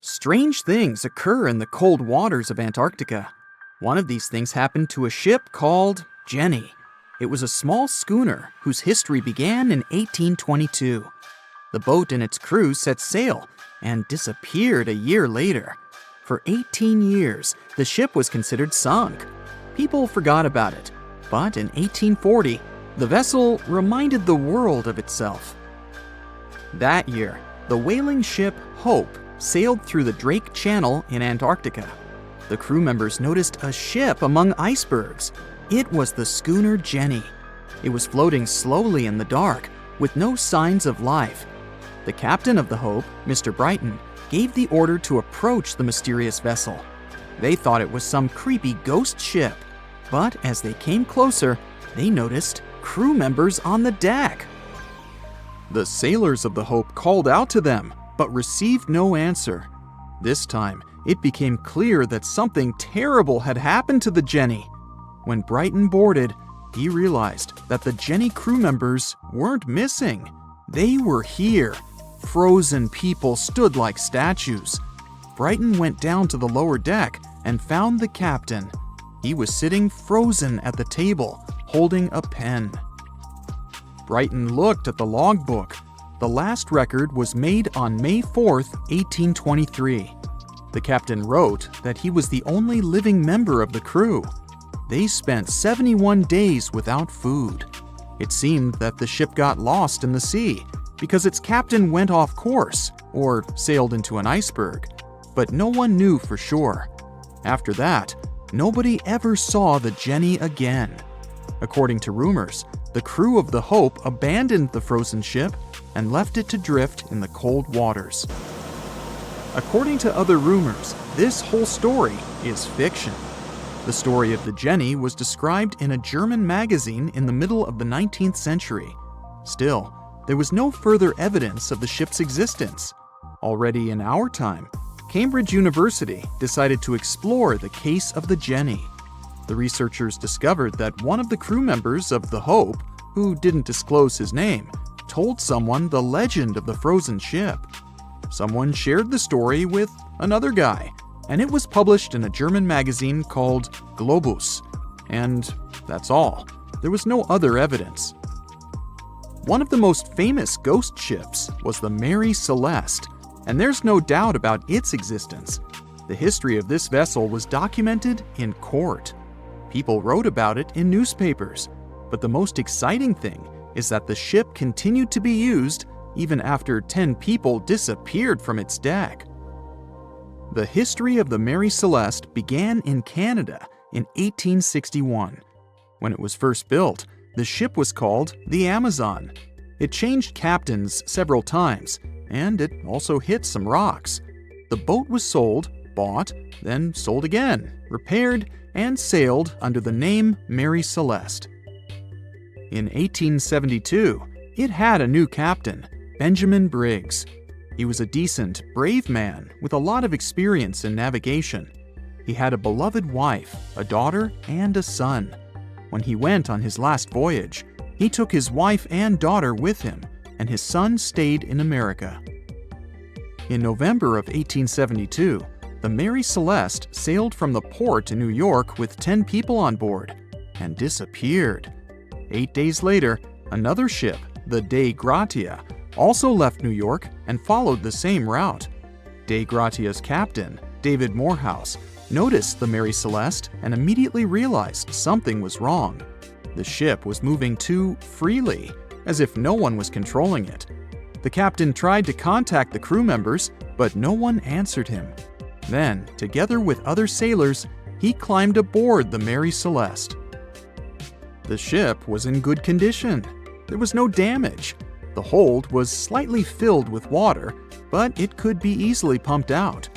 Strange things occur in the cold waters of Antarctica. One of these things happened to a ship called Jenny. It was a small schooner whose history began in 1822. The boat and its crew set sail and disappeared a year later. For 18 years, the ship was considered sunk. People forgot about it, but in 1840, the vessel reminded the world of itself. That year, the whaling ship Hope sailed through the Drake Channel in Antarctica. The crew members noticed a ship among icebergs. It was the schooner Jenny. It was floating slowly in the dark, with no signs of life. The captain of the Hope, Mr. Brighton, gave the order to approach the mysterious vessel. They thought it was some creepy ghost ship, but as they came closer, they noticed crew members on the deck. The sailors of the Hope called out to them, but received no answer. This time, it became clear that something terrible had happened to the Jenny. When Brighton boarded, he realized that the Jenny crew members weren't missing. They were here. Frozen people stood like statues. Brighton went down to the lower deck and found the captain. He was sitting frozen at the table, holding a pen. Brighton looked at the logbook. The last record was made on May 4th, 1823. The captain wrote that he was the only living member of the crew. They spent 71 days without food. It seemed that the ship got lost in the sea because its captain went off course or sailed into an iceberg, but no one knew for sure. After that, nobody ever saw the Jenny again. According to rumors, the crew of the Hope abandoned the frozen ship and left it to drift in the cold waters. According to other rumors, this whole story is fiction. The story of the Jenny was described in a German magazine in the middle of the 19th century. Still, there was no further evidence of the ship's existence. Already in our time, Cambridge University decided to explore the case of the Jenny. The researchers discovered that one of the crew members of the Hope, who didn't disclose his name, told someone the legend of the frozen ship. Someone shared the story with another guy, and it was published in a German magazine called Globus. And that's all. There was no other evidence. One of the most famous ghost ships was the Mary Celeste, and there's no doubt about its existence. The history of this vessel was documented in court. People wrote about it in newspapers, but the most exciting thing is that the ship continued to be used even after 10 people disappeared from its deck. The history of the Mary Celeste began in Canada in 1861. When it was first built, the ship was called the Amazon. It changed captains several times, and it also hit some rocks. The boat was sold, bought, then sold again, repaired, and sailed under the name Mary Celeste. In 1872, it had a new captain, Benjamin Briggs. He was a decent, brave man with a lot of experience in navigation. He had a beloved wife, a daughter, and a son. When he went on his last voyage, he took his wife and daughter with him, and his son stayed in America. In November of 1872, the Mary Celeste sailed from the port in New York with 10 people on board and disappeared. 8 days later, another ship, the Dei Gratia, also left New York and followed the same route. Dei Gratia's captain, David Morehouse, noticed the Mary Celeste and immediately realized something was wrong. The ship was moving too freely, as if no one was controlling it. The captain tried to contact the crew members, but no one answered him. Then, together with other sailors, he climbed aboard the Mary Celeste. The ship was in good condition. There was no damage. The hold was slightly filled with water, but it could be easily pumped out.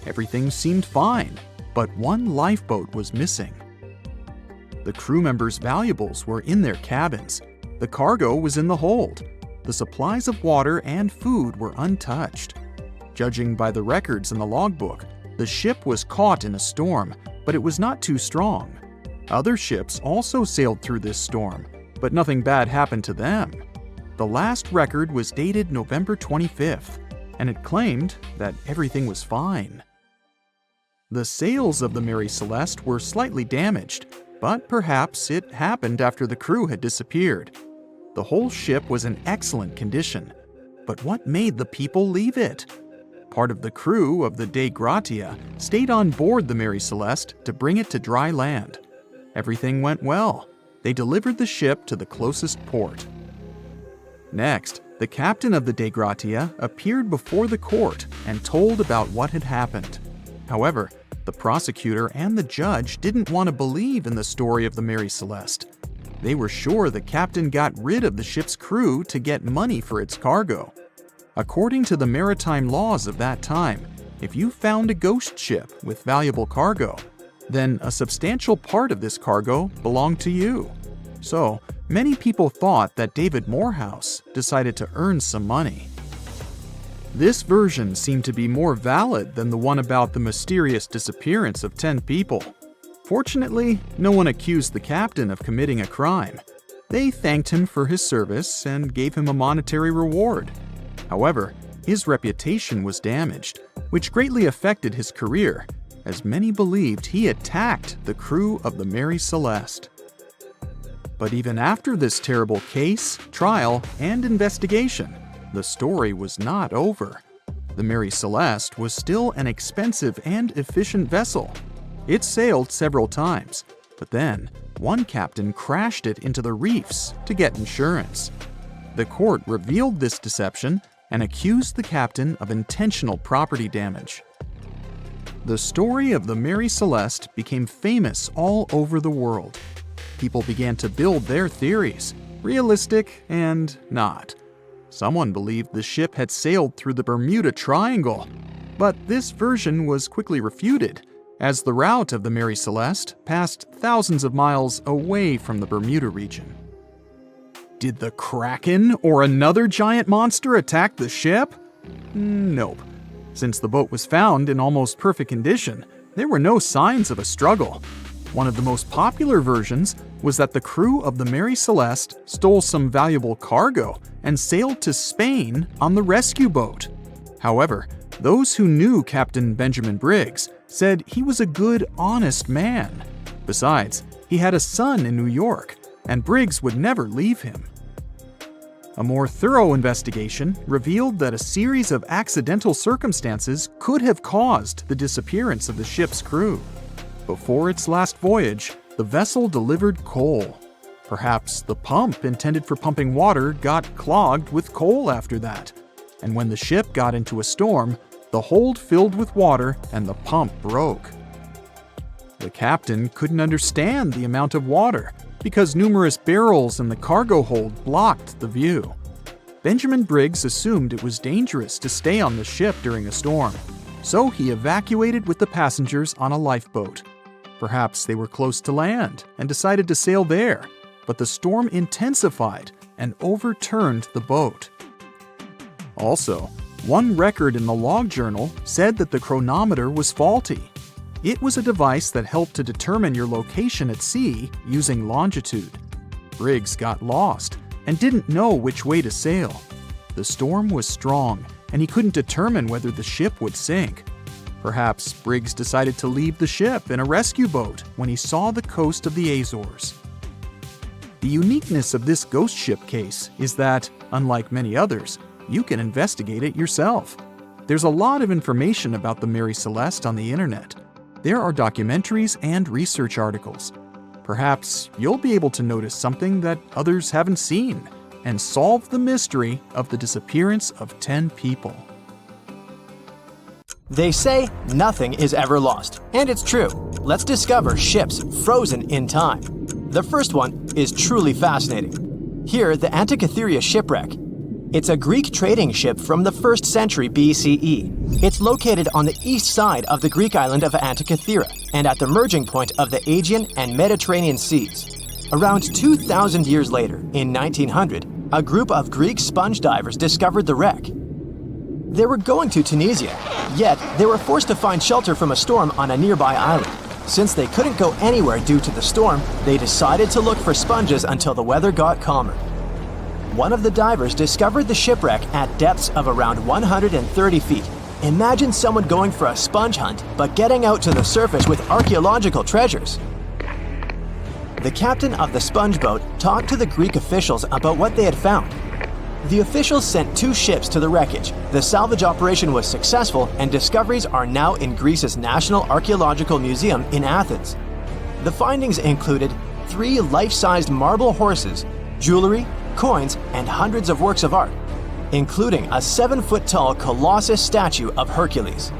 Everything seemed fine, but one lifeboat was missing. The crew members' valuables were in their cabins. The cargo was in the hold. The supplies of water and food were untouched. Judging by the records in the logbook, the ship was caught in a storm, but it was not too strong. Other ships also sailed through this storm, but nothing bad happened to them. The last record was dated November 25th. and it claimed that everything was fine. The sails of the Mary Celeste were slightly damaged, but perhaps it happened after the crew had disappeared. The whole ship was in excellent condition, but what made the people leave it? Part of the crew of the Dei Gratia stayed on board the Mary Celeste to bring it to dry land. Everything went well. They delivered the ship to the closest port. Next, the captain of the Dei Gratia appeared before the court and told about what had happened. However, the prosecutor and the judge didn't want to believe in the story of the Mary Celeste. They were sure the captain got rid of the ship's crew to get money for its cargo. According to the maritime laws of that time, if you found a ghost ship with valuable cargo, then a substantial part of this cargo belonged to you. So, many people thought that David Morehouse decided to earn some money. This version seemed to be more valid than the one about the mysterious disappearance of 10 people. Fortunately, no one accused the captain of committing a crime. They thanked him for his service and gave him a monetary reward. However, his reputation was damaged, which greatly affected his career, as many believed he attacked the crew of the Mary Celeste. But even after this terrible case, trial, and investigation, the story was not over. The Mary Celeste was still an expensive and efficient vessel. It sailed several times, but then one captain crashed it into the reefs to get insurance. The court revealed this deception and accused the captain of intentional property damage. The story of the Mary Celeste became famous all over the world. People began to build their theories, realistic and not. Someone believed the ship had sailed through the Bermuda Triangle, but this version was quickly refuted, as the route of the Mary Celeste passed thousands of miles away from the Bermuda region. Did the Kraken or another giant monster attack the ship? Nope. Since the boat was found in almost perfect condition, there were no signs of a struggle. One of the most popular versions was that the crew of the Mary Celeste stole some valuable cargo and sailed to Spain on the rescue boat. However, those who knew Captain Benjamin Briggs said he was a good, honest man. Besides, he had a son in New York, and Briggs would never leave him. A more thorough investigation revealed that a series of accidental circumstances could have caused the disappearance of the ship's crew. Before its last voyage, the vessel delivered coal. Perhaps the pump intended for pumping water got clogged with coal after that, and when the ship got into a storm, the hold filled with water and the pump broke. The captain couldn't understand the amount of water because numerous barrels in the cargo hold blocked the view. Benjamin Briggs assumed it was dangerous to stay on the ship during a storm, so he evacuated with the passengers on a lifeboat. Perhaps they were close to land and decided to sail there, but the storm intensified and overturned the boat. Also, one record in the log journal said that the chronometer was faulty. It was a device that helped to determine your location at sea using longitude. Briggs got lost and didn't know which way to sail. The storm was strong, and he couldn't determine whether the ship would sink. Perhaps Briggs decided to leave the ship in a rescue boat when he saw the coast of the Azores. The uniqueness of this ghost ship case is that, unlike many others, you can investigate it yourself. There's a lot of information about the Mary Celeste on the internet. There are documentaries and research articles. Perhaps you'll be able to notice something that others haven't seen and solve the mystery of the disappearance of 10 people. They say nothing is ever lost, and it's true. Let's discover ships frozen in time. The first one is truly fascinating. Here, the Antikythera shipwreck. It's a Greek trading ship from the 1st century BCE. It's located on the east side of the Greek island of Antikythera and at the merging point of the Aegean and Mediterranean seas. Around 2,000 years later, in 1900, a group of Greek sponge divers discovered the wreck. They were going to Tunisia, yet they were forced to find shelter from a storm on a nearby island. Since they couldn't go anywhere due to the storm, they decided to look for sponges until the weather got calmer. one of the divers discovered the shipwreck at depths of around 130 feet. Imagine someone going for a sponge hunt, but getting out to the surface with archaeological treasures. The captain of the sponge boat talked to the Greek officials about what they had found. The officials sent 2 ships to the wreckage. The salvage operation was successful, and discoveries are now in Greece's National Archaeological Museum in Athens. The findings included 3 life-sized marble horses, jewelry, coins, and hundreds of works of art, including a 7-foot-tall Colossus statue of Hercules.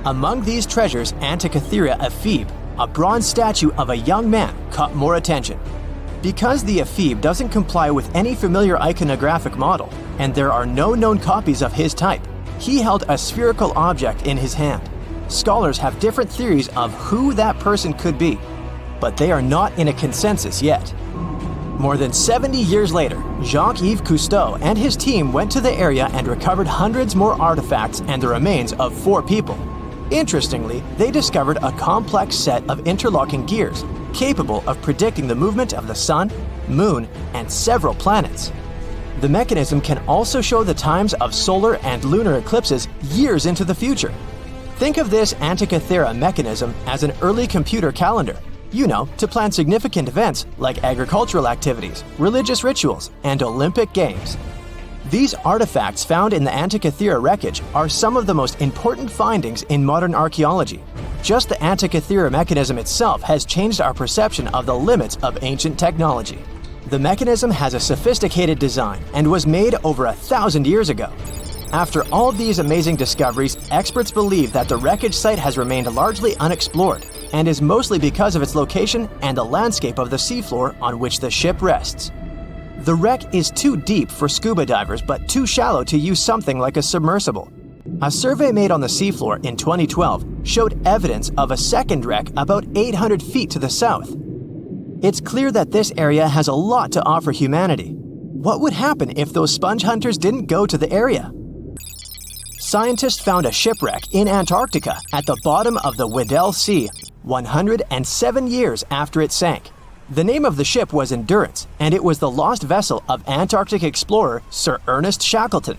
Among these treasures, Antikythera ephebe, a bronze statue of a young man, caught more attention. Because the ephebe doesn't comply with any familiar iconographic model, and there are no known copies of his type, he held a spherical object in his hand. Scholars have different theories of who that person could be, but they are not in a consensus yet. More than 70 years later, Jacques-Yves Cousteau and his team went to the area and recovered hundreds more artifacts and the remains of 4 people. Interestingly, they discovered a complex set of interlocking gears, capable of predicting the movement of the sun, moon, and several planets. The mechanism can also show the times of solar and lunar eclipses years into the future. Think of this Antikythera mechanism as an early computer calendar, to plan significant events like agricultural activities, religious rituals, and Olympic Games. These artifacts found in the Antikythera wreckage are some of the most important findings in modern archaeology. Just the Antikythera mechanism itself has changed our perception of the limits of ancient technology. The mechanism has a sophisticated design and was made over 1,000 years ago. After all these amazing discoveries, experts believe that the wreckage site has remained largely unexplored, and is mostly because of its location and the landscape of the seafloor on which the ship rests. The wreck is too deep for scuba divers but too shallow to use something like a submersible. A survey made on the seafloor in 2012 showed evidence of a second wreck about 800 feet to the south. It's clear that this area has a lot to offer humanity. What would happen if those sponge hunters didn't go to the area? Scientists found a shipwreck in Antarctica at the bottom of the Weddell Sea 107 years after it sank. The name of the ship was Endurance, and it was the lost vessel of Antarctic explorer Sir Ernest Shackleton.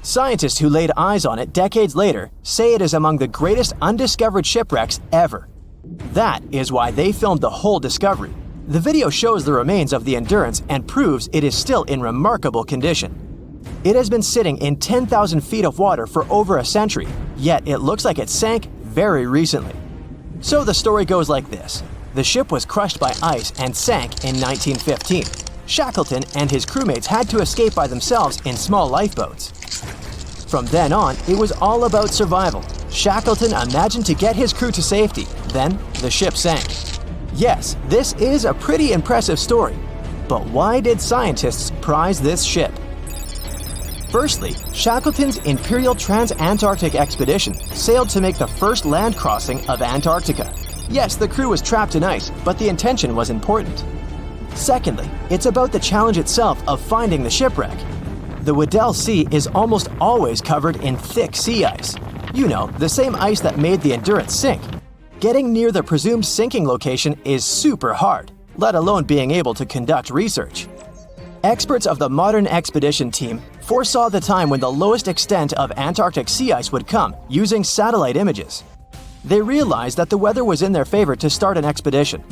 Scientists who laid eyes on it decades later say it is among the greatest undiscovered shipwrecks ever. That is why they filmed the whole discovery. The video shows the remains of the Endurance and proves it is still in remarkable condition. It has been sitting in 10,000 feet of water for over a century, yet it looks like it sank very recently. So the story goes like this. The ship was crushed by ice and sank in 1915. Shackleton and his crewmates had to escape by themselves in small lifeboats. From then on, it was all about survival. Shackleton imagined to get his crew to safety. Then, the ship sank. Yes, this is a pretty impressive story. But why did scientists prize this ship? Firstly, Shackleton's Imperial Trans-Antarctic Expedition sailed to make the first land crossing of Antarctica. Yes, the crew was trapped in ice, but the intention was important. Secondly, it's about the challenge itself of finding the shipwreck. The Weddell Sea is almost always covered in thick sea ice. The same ice that made the Endurance sink. Getting near the presumed sinking location is super hard, let alone being able to conduct research. Experts of the modern expedition team foresaw the time when the lowest extent of Antarctic sea ice would come using satellite images. They realized that the weather was in their favor to start an expedition.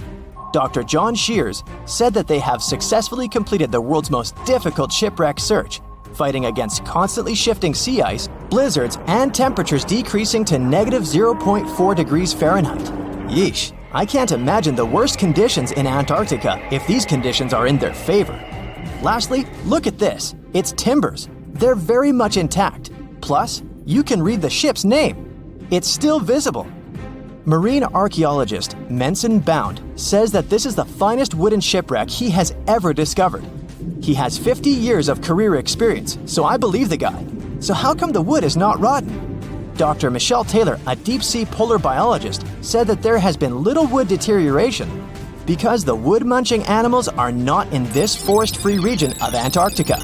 Dr. John Shears said that they have successfully completed the world's most difficult shipwreck search, fighting against constantly shifting sea ice, blizzards, and temperatures decreasing to negative 0.4 degrees Fahrenheit. Yeesh, I can't imagine the worst conditions in Antarctica if these conditions are in their favor. Lastly, look at this. It's timbers. They're very much intact. Plus, you can read the ship's name. It's still visible. Marine archaeologist Menson Bound says that this is the finest wooden shipwreck he has ever discovered. He has 50 years of career experience, so I believe the guy. So how come the wood is not rotten? Dr. Michelle Taylor, a deep-sea polar biologist, said that there has been little wood deterioration because the wood-munching animals are not in this forest-free region of Antarctica.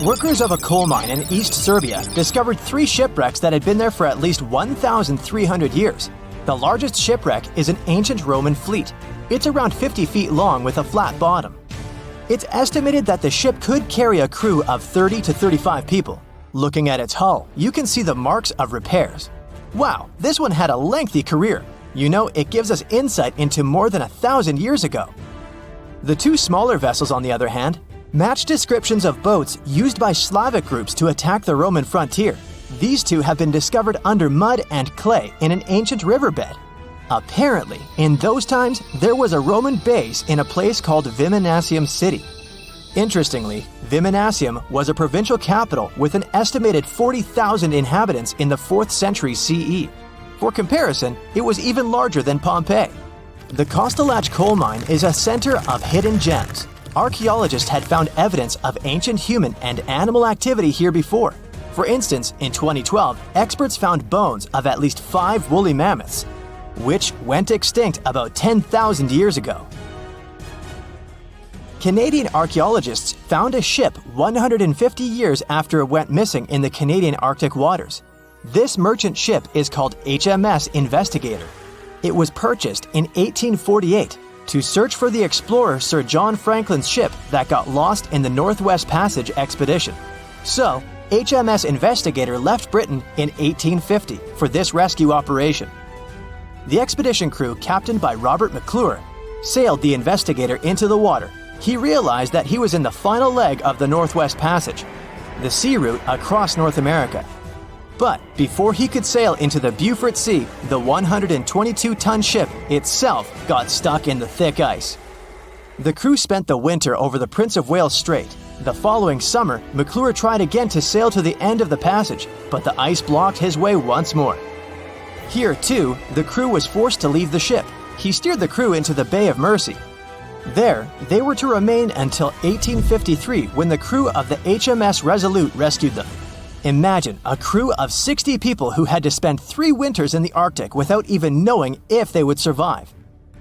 Workers of a coal mine in East Serbia discovered 3 shipwrecks that had been there for at least 1,300 years. The largest shipwreck is an ancient Roman fleet. It's around 50 feet long with a flat bottom. It's estimated that the ship could carry a crew of 30 to 35 people. Looking at its hull, you can see the marks of repairs. Wow, this one had a lengthy career. You know, it gives us insight into more than 1,000 years ago. The two smaller vessels, on the other hand, match descriptions of boats used by Slavic groups to attack the Roman frontier. These two have been discovered under mud and clay in an ancient riverbed. Apparently, in those times, there was a Roman base in a place called Viminacium City. Interestingly, Viminacium was a provincial capital with an estimated 40,000 inhabitants in the 4th century CE. For comparison, it was even larger than Pompeii. The Kostelach coal mine is a center of hidden gems. Archaeologists had found evidence of ancient human and animal activity here before. For instance, in 2012, experts found bones of at least 5 woolly mammoths, which went extinct about 10,000 years ago. Canadian archaeologists found a ship 150 years after it went missing in the Canadian Arctic waters. This merchant ship is called HMS Investigator. It was purchased in 1848 to search for the explorer Sir John Franklin's ship that got lost in the Northwest Passage expedition. So, HMS Investigator left Britain in 1850 for this rescue operation. The expedition crew, captained by Robert McClure, sailed the Investigator into the water. He realized that he was in the final leg of the Northwest Passage, the sea route across North America. But before he could sail into the Beaufort Sea, the 122-ton ship itself got stuck in the thick ice. The crew spent the winter over the Prince of Wales Strait. The following summer, McClure tried again to sail to the end of the passage, but the ice blocked his way once more. Here, too, the crew was forced to leave the ship. He steered the crew into the Bay of Mercy. There, they were to remain until 1853 when the crew of the HMS Resolute rescued them. Imagine a crew of 60 people who had to spend 3 winters in the Arctic without even knowing if they would survive.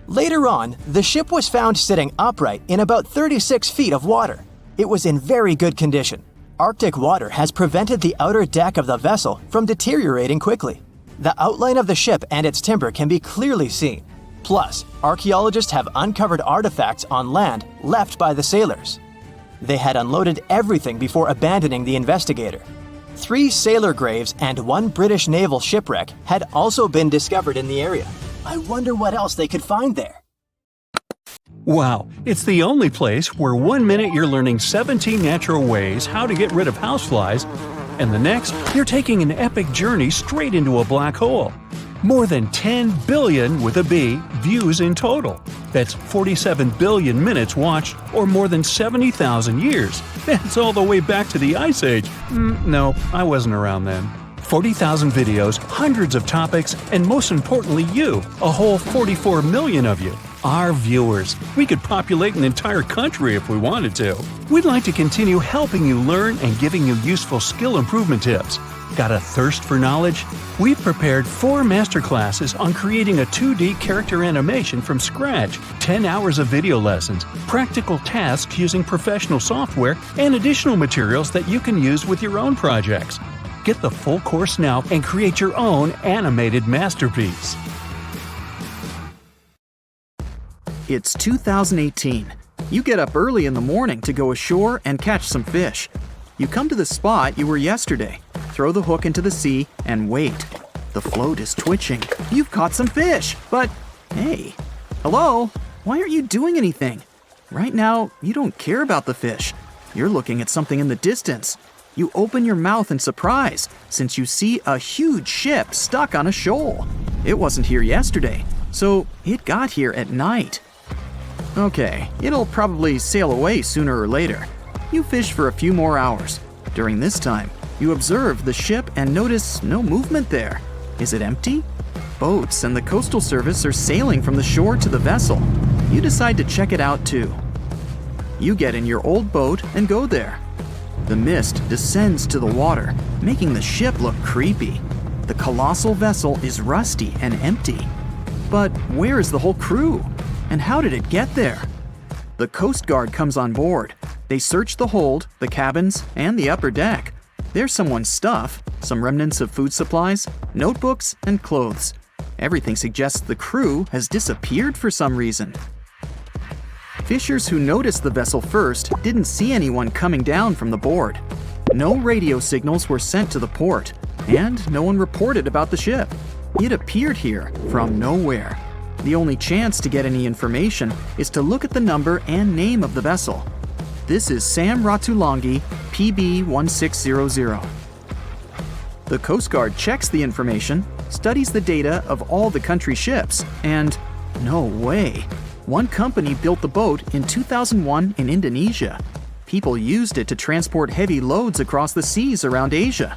Later on, the ship was found sitting upright in about 36 feet of water. It was in very good condition. Arctic water has prevented the outer deck of the vessel from deteriorating quickly. The outline of the ship and its timber can be clearly seen. Plus, archaeologists have uncovered artifacts on land left by the sailors. They had unloaded everything before abandoning the Investigator. 3 sailor graves and 1 British naval shipwreck had also been discovered in the area. I wonder what else they could find there. Wow, it's the only place where 1 minute you're learning 17 natural ways how to get rid of houseflies, and the next, you're taking an epic journey straight into a black hole. More than 10 billion, with a B, views in total. That's 47 billion minutes watched, or more than 70,000 years. That's all the way back to the Ice Age. No, I wasn't around then. 40,000 videos, hundreds of topics, and most importantly you, a whole 44 million of you. Our viewers. We could populate an entire country if we wanted to. We'd like to continue helping you learn and giving you useful skill improvement tips. Got a thirst for knowledge? We've prepared 4 masterclasses on creating a 2D character animation from scratch, 10 hours of video lessons, practical tasks using professional software, and additional materials that you can use with your own projects. Get the full course now and create your own animated masterpiece. It's 2018. You get up early in the morning to go ashore and catch some fish. You come to the spot you were yesterday, throw the hook into the sea, and wait. The float is twitching. You've caught some fish, but hey, hello? Why aren't you doing anything? Right now, you don't care about the fish. You're looking at something in the distance. You open your mouth in surprise since you see a huge ship stuck on a shoal. It wasn't here yesterday, so it got here at night. Okay, it'll probably sail away sooner or later. You fish for a few more hours. During this time, you observe the ship and notice no movement there. Is it empty? Boats and the Coastal Service are sailing from the shore to the vessel. You decide to check it out too. You get in your old boat and go there. The mist descends to the water, making the ship look creepy. The colossal vessel is rusty and empty. But where is the whole crew? And how did it get there? The Coast Guard comes on board. They search the hold, the cabins, and the upper deck. There's someone's stuff, some remnants of food supplies, notebooks, and clothes. Everything suggests the crew has disappeared for some reason. Fishers who noticed the vessel first didn't see anyone coming down from the board. No radio signals were sent to the port, and no one reported about the ship. It appeared here from nowhere. The only chance to get any information is to look at the number and name of the vessel. This is Sam Ratulangi, PB 1600. The Coast Guard checks the information, studies the data of all the country ships, and no way. One company built the boat in 2001 in Indonesia. People used it to transport heavy loads across the seas around Asia.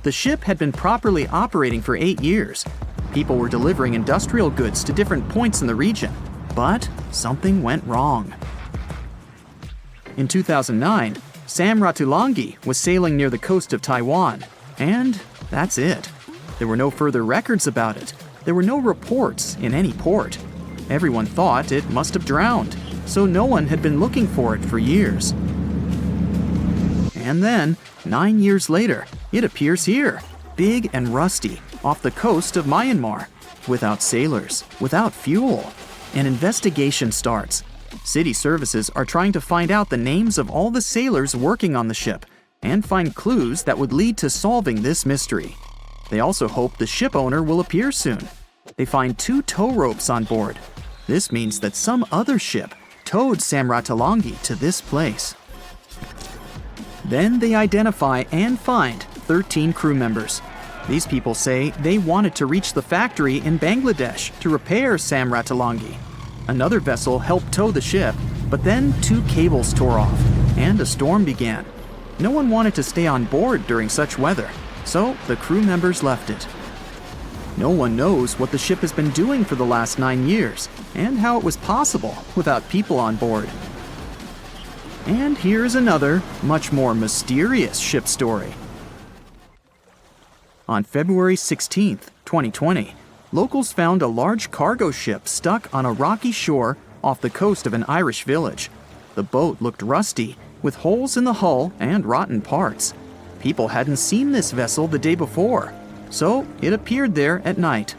The ship had been properly operating for 8 years. People were delivering industrial goods to different points in the region, but something went wrong. In 2009, Sam Ratulangi was sailing near the coast of Taiwan, and that's it. There were no further records about it. There were no reports in any port. Everyone thought it must have drowned, so no one had been looking for it for years. And then, 9 years later, it appears here, big and rusty, off the coast of Myanmar, without sailors, without fuel. An investigation starts. City services are trying to find out the names of all the sailors working on the ship and find clues that would lead to solving this mystery. They also hope the ship owner will appear soon. They find 2 tow ropes on board. This means that some other ship towed Sam Ratulangi to this place. Then they identify and find 13 crew members. These people say they wanted to reach the factory in Bangladesh to repair Sam Ratulangi. Another vessel helped tow the ship, but then 2 cables tore off, and a storm began. No one wanted to stay on board during such weather, so the crew members left it. No one knows what the ship has been doing for the last 9 years, and how it was possible without people on board. And here's another, much more mysterious ship story. On February 16, 2020, locals found a large cargo ship stuck on a rocky shore off the coast of an Irish village. The boat looked rusty, with holes in the hull and rotten parts. People hadn't seen this vessel the day before, so it appeared there at night.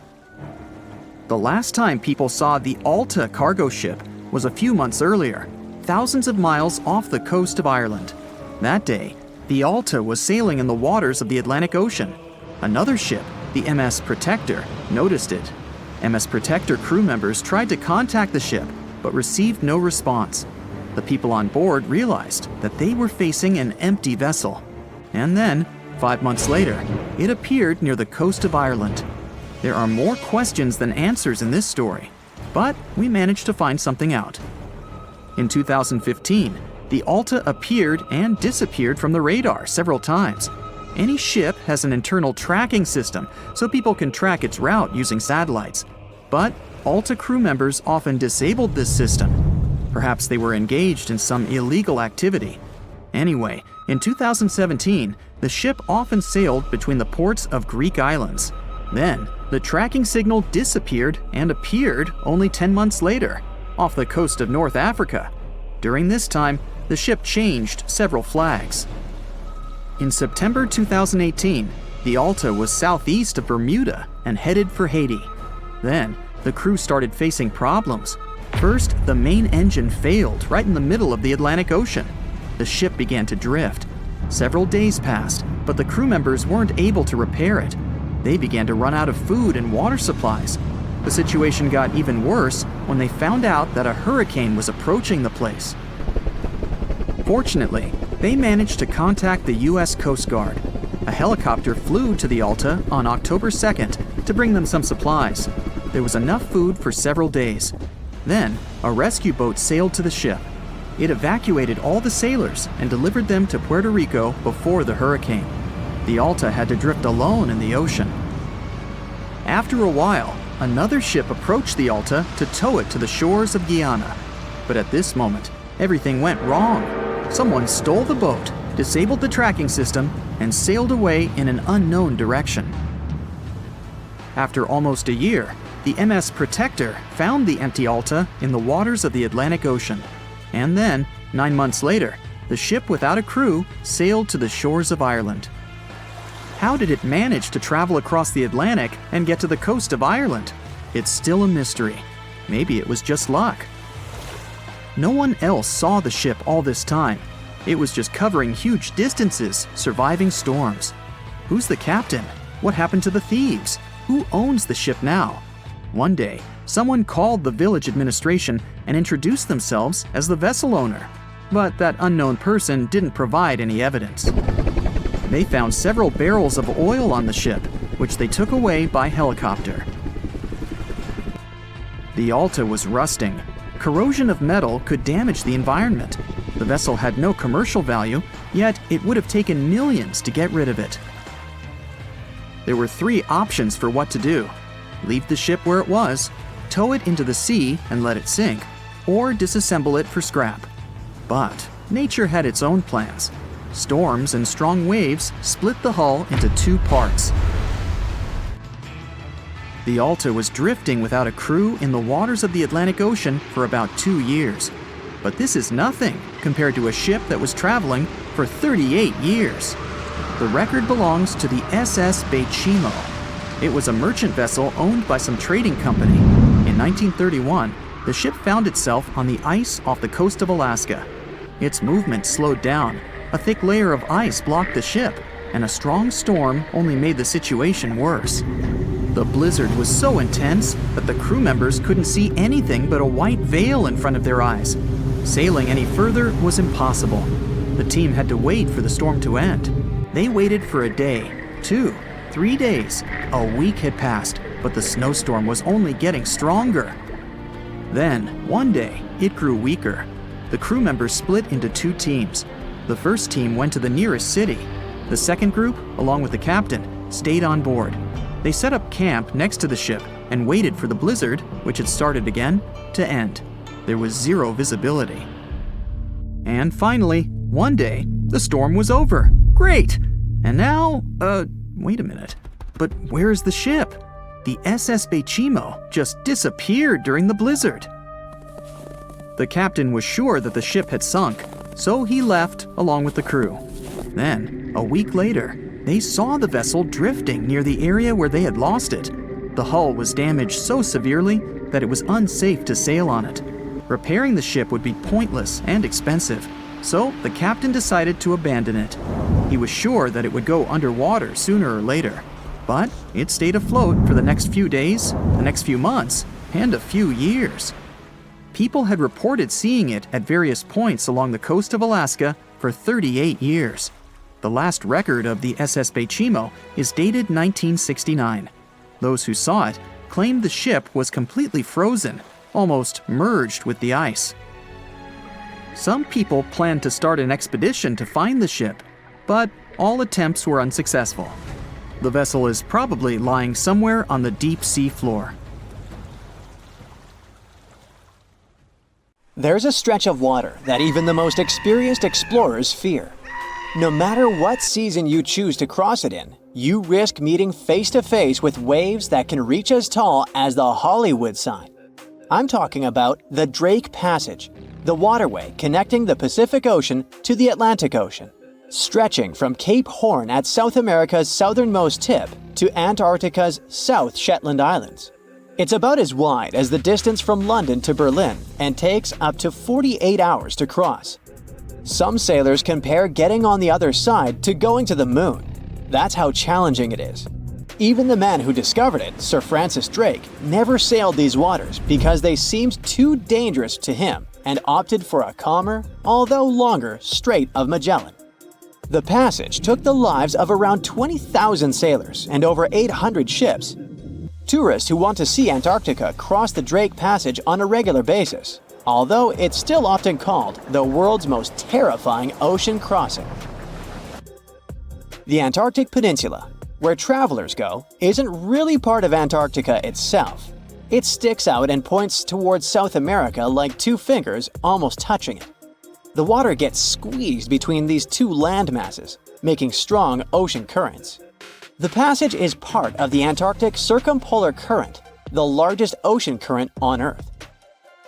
The last time people saw the Alta cargo ship was a few months earlier, thousands of miles off the coast of Ireland. That day, the Alta was sailing in the waters of the Atlantic Ocean. Another ship, the MS Protector, noticed it. MS Protector crew members tried to contact the ship, but received no response. The people on board realized that they were facing an empty vessel. And then, 5 months later, it appeared near the coast of Ireland. There are more questions than answers in this story, but we managed to find something out. In 2015, the Alta appeared and disappeared from the radar several times. Any ship has an internal tracking system, so people can track its route using satellites. But Alta crew members often disabled this system. Perhaps they were engaged in some illegal activity. Anyway, in 2017, the ship often sailed between the ports of Greek islands. Then, the tracking signal disappeared and appeared only 10 months later, off the coast of North Africa. During this time, the ship changed several flags. In September 2018, the Alta was southeast of Bermuda and headed for Haiti. Then, the crew started facing problems. First, the main engine failed right in the middle of the Atlantic Ocean. The ship began to drift. Several days passed, but the crew members weren't able to repair it. They began to run out of food and water supplies. The situation got even worse when they found out that a hurricane was approaching the place. Fortunately, they managed to contact the U.S. Coast Guard. A helicopter flew to the Alta on October 2nd to bring them some supplies. There was enough food for several days. Then, a rescue boat sailed to the ship. It evacuated all the sailors and delivered them to Puerto Rico before the hurricane. The Alta had to drift alone in the ocean. After a while, another ship approached the Alta to tow it to the shores of Guyana. But at this moment, everything went wrong. Someone stole the boat, disabled the tracking system, and sailed away in an unknown direction. After almost a year, the MS Protector found the empty Alta in the waters of the Atlantic Ocean. And then, 9 months later, the ship without a crew sailed to the shores of Ireland. How did it manage to travel across the Atlantic and get to the coast of Ireland? It's still a mystery. Maybe it was just luck. No one else saw the ship all this time. It was just covering huge distances, surviving storms. Who's the captain? What happened to the thieves? Who owns the ship now? One day, someone called the village administration and introduced themselves as the vessel owner. But that unknown person didn't provide any evidence. They found several barrels of oil on the ship, which they took away by helicopter. The Alta was rusting. Corrosion of metal could damage the environment. The vessel had no commercial value, yet it would have taken millions to get rid of it. There were 3 options for what to do: leave the ship where it was, tow it into the sea and let it sink, or disassemble it for scrap. But nature had its own plans. Storms and strong waves split the hull into 2 parts. The Alta was drifting without a crew in the waters of the Atlantic Ocean for about 2 years. But this is nothing compared to a ship that was traveling for 38 years. The record belongs to the SS Baychimo. It was a merchant vessel owned by some trading company. In 1931, the ship found itself on the ice off the coast of Alaska. Its movement slowed down. A thick layer of ice blocked the ship, and a strong storm only made the situation worse. The blizzard was so intense that the crew members couldn't see anything but a white veil in front of their eyes. Sailing any further was impossible. The team had to wait for the storm to end. They waited for a day, 2, 3 days. A week had passed, but the snowstorm was only getting stronger. Then, one day, it grew weaker. The crew members split into 2 teams. The first team went to the nearest city. The second group, along with the captain, stayed on board. They set up camp next to the ship and waited for the blizzard, which had started again, to end. There was 0 visibility. And finally, one day, the storm was over. Great! And now, wait a minute. But where is the ship? The SS Baychimo just disappeared during the blizzard. The captain was sure that the ship had sunk, so he left along with the crew. Then, a week later, they saw the vessel drifting near the area where they had lost it. The hull was damaged so severely that it was unsafe to sail on it. Repairing the ship would be pointless and expensive, so the captain decided to abandon it. He was sure that it would go underwater sooner or later, but it stayed afloat for the next few days, the next few months, and a few years. People had reported seeing it at various points along the coast of Alaska for 38 years. The last record of the SS Baychimo is dated 1969. Those who saw it claimed the ship was completely frozen, almost merged with the ice. Some people planned to start an expedition to find the ship, but all attempts were unsuccessful. The vessel is probably lying somewhere on the deep sea floor. There's a stretch of water that even the most experienced explorers fear. No matter what season you choose to cross it in, you risk meeting face-to-face with waves that can reach as tall as the Hollywood sign. I'm talking about the Drake Passage, the waterway connecting the Pacific Ocean to the Atlantic Ocean, stretching from Cape Horn at South America's southernmost tip to Antarctica's South Shetland Islands. It's about as wide as the distance from London to Berlin and takes up to 48 hours to cross. Some sailors compare getting on the other side to going to the moon. That's how challenging it is. Even the man who discovered it, Sir Francis Drake, never sailed these waters because they seemed too dangerous to him and opted for a calmer, although longer, Strait of Magellan. The passage took the lives of around 20,000 sailors and over 800 ships. Tourists who want to see Antarctica cross the Drake Passage on a regular basis, although it's still often called the world's most terrifying ocean crossing. The Antarctic Peninsula, where travelers go, isn't really part of Antarctica itself. It sticks out and points towards South America like 2 fingers almost touching it. The water gets squeezed between these 2 land masses, making strong ocean currents. The passage is part of the Antarctic Circumpolar Current, the largest ocean current on Earth.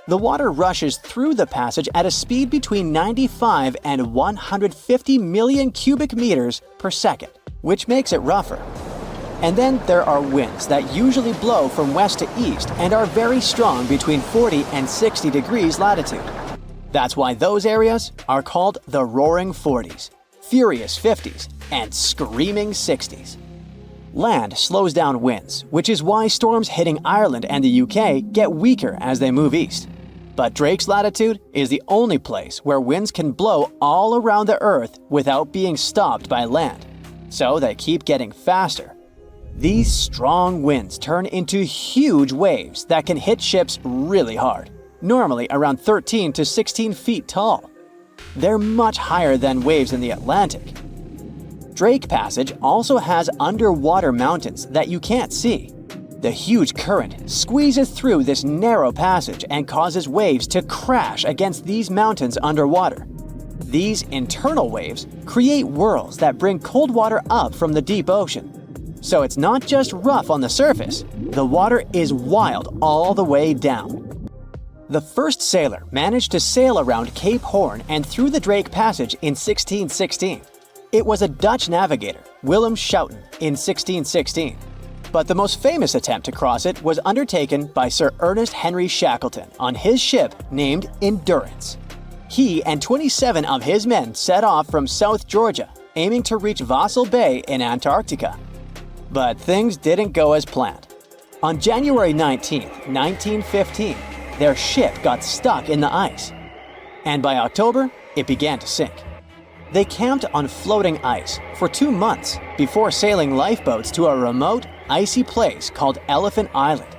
The water rushes through the passage at a speed between 95 and 150 million cubic meters per second, which makes it rougher. And then there are winds that usually blow from west to east and are very strong between 40 and 60 degrees latitude. That's why those areas are called the Roaring 40s, Furious 50s, and Screaming 60s. Land slows down winds, which is why storms hitting Ireland and the UK get weaker as they move east. But Drake's latitude is the only place where winds can blow all around the Earth without being stopped by land. So they keep getting faster. These strong winds turn into huge waves that can hit ships really hard, normally around 13 to 16 feet tall. They're much higher than waves in the Atlantic. Drake Passage also has underwater mountains that you can't see. The huge current squeezes through this narrow passage and causes waves to crash against these mountains underwater. These internal waves create whirls that bring cold water up from the deep ocean. So it's not just rough on the surface, the water is wild all the way down. The first sailor managed to sail around Cape Horn and through the Drake Passage in 1616. It was a Dutch navigator, Willem Schouten, in 1616. But the most famous attempt to cross it was undertaken by Sir Ernest Henry Shackleton on his ship named Endurance. He and 27 of his men set off from South Georgia, aiming to reach Vassal Bay in Antarctica. But things didn't go as planned. On January 19, 1915, their ship got stuck in the ice. And by October, it began to sink. They camped on floating ice for 2 months before sailing lifeboats to a remote, icy place called Elephant Island.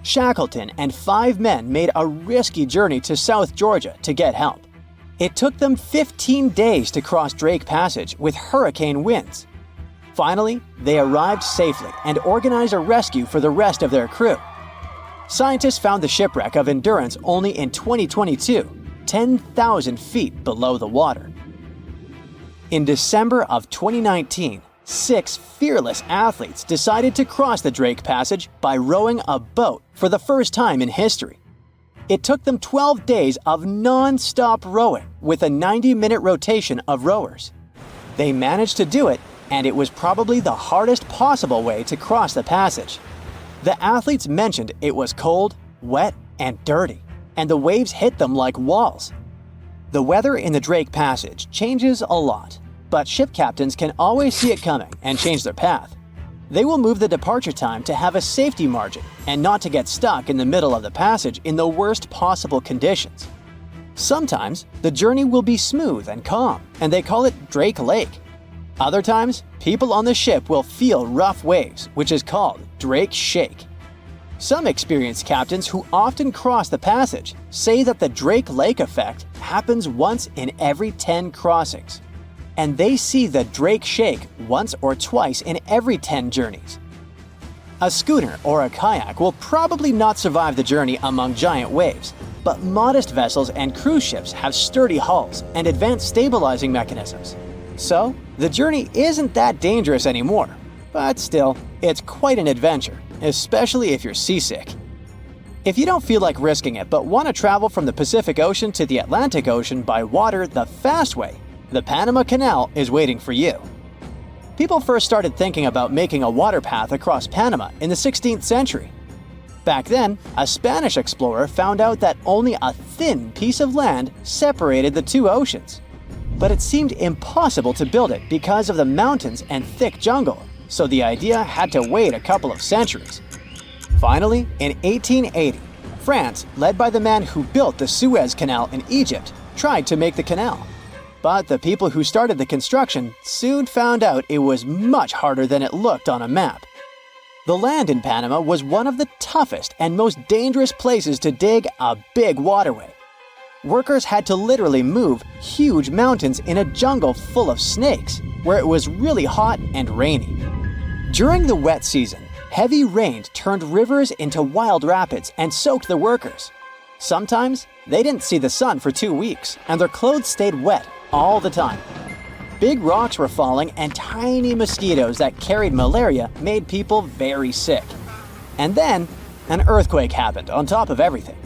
Shackleton and 5 men made a risky journey to South Georgia to get help. It took them 15 days to cross Drake Passage with hurricane winds. Finally, they arrived safely and organized a rescue for the rest of their crew. Scientists found the shipwreck of Endurance only in 2022, 10,000 feet below the water. In December of 2019, 6 fearless athletes decided to cross the Drake Passage by rowing a boat for the first time in history. It took them 12 days of non-stop rowing with a 90-minute rotation of rowers. They managed to do it, and it was probably the hardest possible way to cross the passage. The athletes mentioned it was cold, wet, and dirty, and the waves hit them like walls. The weather in the Drake Passage changes a lot, but ship captains can always see it coming and change their path. They will move the departure time to have a safety margin and not to get stuck in the middle of the passage in the worst possible conditions. Sometimes, the journey will be smooth and calm, and they call it Drake Lake. Other times, people on the ship will feel rough waves, which is called Drake Shake. Some experienced captains who often cross the passage say that the Drake Lake effect happens once in every 10 crossings, and they see the Drake Shake once or twice in every 10 journeys. A schooner or a kayak will probably not survive the journey among giant waves, but modest vessels and cruise ships have sturdy hulls and advanced stabilizing mechanisms. So, the journey isn't that dangerous anymore, but still, it's quite an adventure, especially if you're seasick. If you don't feel like risking it but want to travel from the Pacific Ocean to the Atlantic Ocean by water the fast way, the Panama Canal is waiting for you. People first started thinking about making a water path across Panama in the 16th century. Back then, a Spanish explorer found out that only a thin piece of land separated the two oceans. But it seemed impossible to build it because of the mountains and thick jungle, so the idea had to wait a couple of centuries. Finally, in 1880, France, led by the man who built the Suez Canal in Egypt, tried to make the canal. But the people who started the construction soon found out it was much harder than it looked on a map. The land in Panama was one of the toughest and most dangerous places to dig a big waterway. Workers had to literally move huge mountains in a jungle full of snakes, where it was really hot and rainy. During the wet season, heavy rain turned rivers into wild rapids and soaked the workers. Sometimes, they didn't see the sun for 2 weeks, and their clothes stayed wet all the time. Big rocks were falling, and tiny mosquitoes that carried malaria made people very sick. And then, an earthquake happened on top of everything.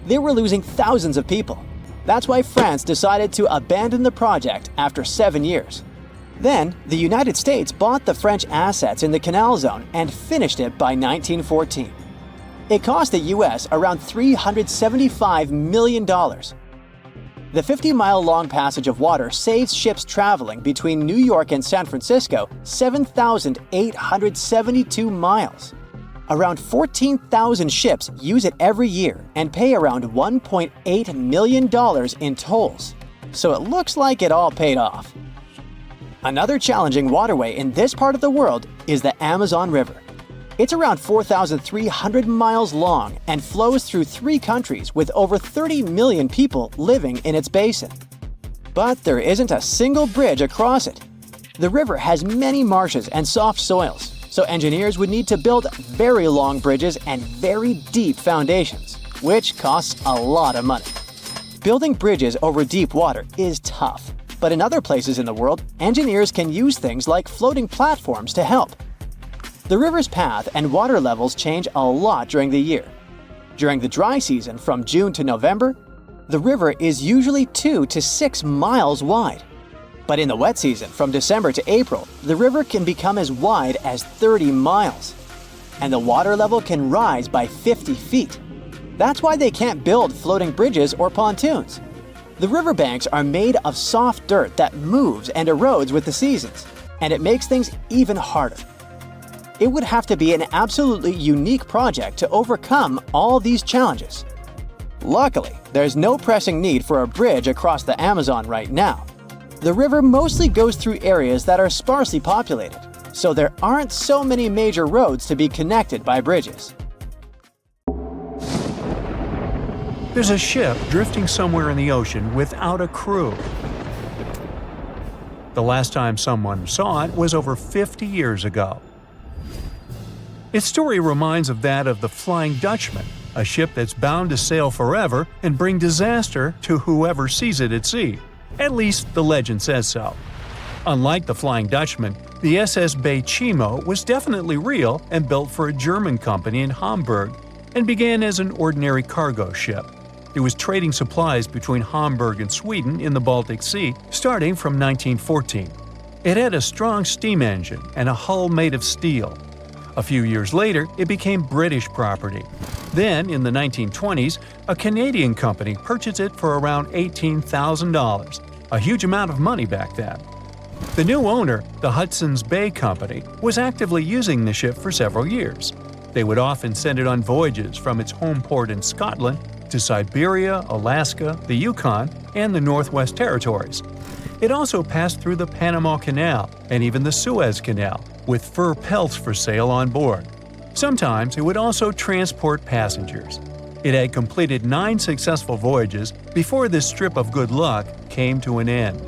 They were losing thousands of people. That's why France decided to abandon the project after 7 years. Then, the United States bought the French assets in the canal zone and finished it by 1914. It cost the US around $375 million. The 50-mile-long passage of water saves ships traveling between New York and San Francisco 7,872 miles. Around 14,000 ships use it every year and pay around $1.8 million in tolls. So it looks like it all paid off. Another challenging waterway in this part of the world is the Amazon River. It's around 4,300 miles long and flows through 3 countries with over 30 million people living in its basin. But there isn't a single bridge across it. The river has many marshes and soft soils, so engineers would need to build very long bridges and very deep foundations, which costs a lot of money. Building bridges over deep water is tough, but in other places in the world, engineers can use things like floating platforms to help. The river's path and water levels change a lot during the year. During the dry season from June to November, the river is usually 2 to 6 miles wide. But in the wet season from December to April, the river can become as wide as 30 miles. And the water level can rise by 50 feet. That's why they can't build floating bridges or pontoons. The riverbanks are made of soft dirt that moves and erodes with the seasons, and it makes things even harder. It would have to be an absolutely unique project to overcome all these challenges. Luckily, there's no pressing need for a bridge across the Amazon right now. The river mostly goes through areas that are sparsely populated, so there aren't so many major roads to be connected by bridges. There's a ship drifting somewhere in the ocean without a crew. The last time someone saw it was over 50 years ago. Its story reminds of that of the Flying Dutchman, a ship that's bound to sail forever and bring disaster to whoever sees it at sea. At least the legend says so. Unlike the Flying Dutchman, the SS Baychimo was definitely real and built for a German company in Hamburg and began as an ordinary cargo ship. It was trading supplies between Hamburg and Sweden in the Baltic Sea starting from 1914. It had a strong steam engine and a hull made of steel. A few years later, it became British property. Then, in the 1920s, a Canadian company purchased it for around $18,000, a huge amount of money back then. The new owner, the Hudson's Bay Company, was actively using the ship for several years. They would often send it on voyages from its home port in Scotland to Siberia, Alaska, the Yukon, and the Northwest Territories. It also passed through the Panama Canal and even the Suez Canal, with fur pelts for sale on board. Sometimes it would also transport passengers. It had completed 9 successful voyages before this strip of good luck came to an end.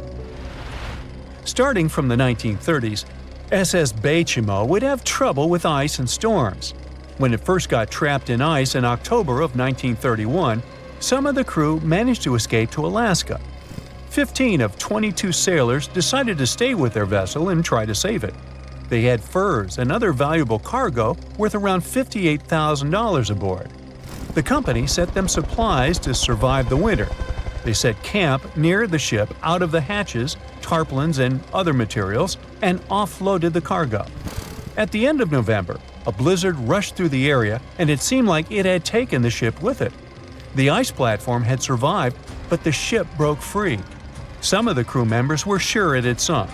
Starting from the 1930s, SS Baychimo would have trouble with ice and storms. When it first got trapped in ice in October of 1931, some of the crew managed to escape to Alaska. 15 of 22 sailors decided to stay with their vessel and try to save it. They had furs and other valuable cargo worth around $58,000 aboard. The company sent them supplies to survive the winter. They set camp near the ship out of the hatches, tarpaulins, and other materials, and offloaded the cargo. At the end of November, a blizzard rushed through the area, and it seemed like it had taken the ship with it. The ice platform had survived, but the ship broke free. Some of the crew members were sure it had sunk.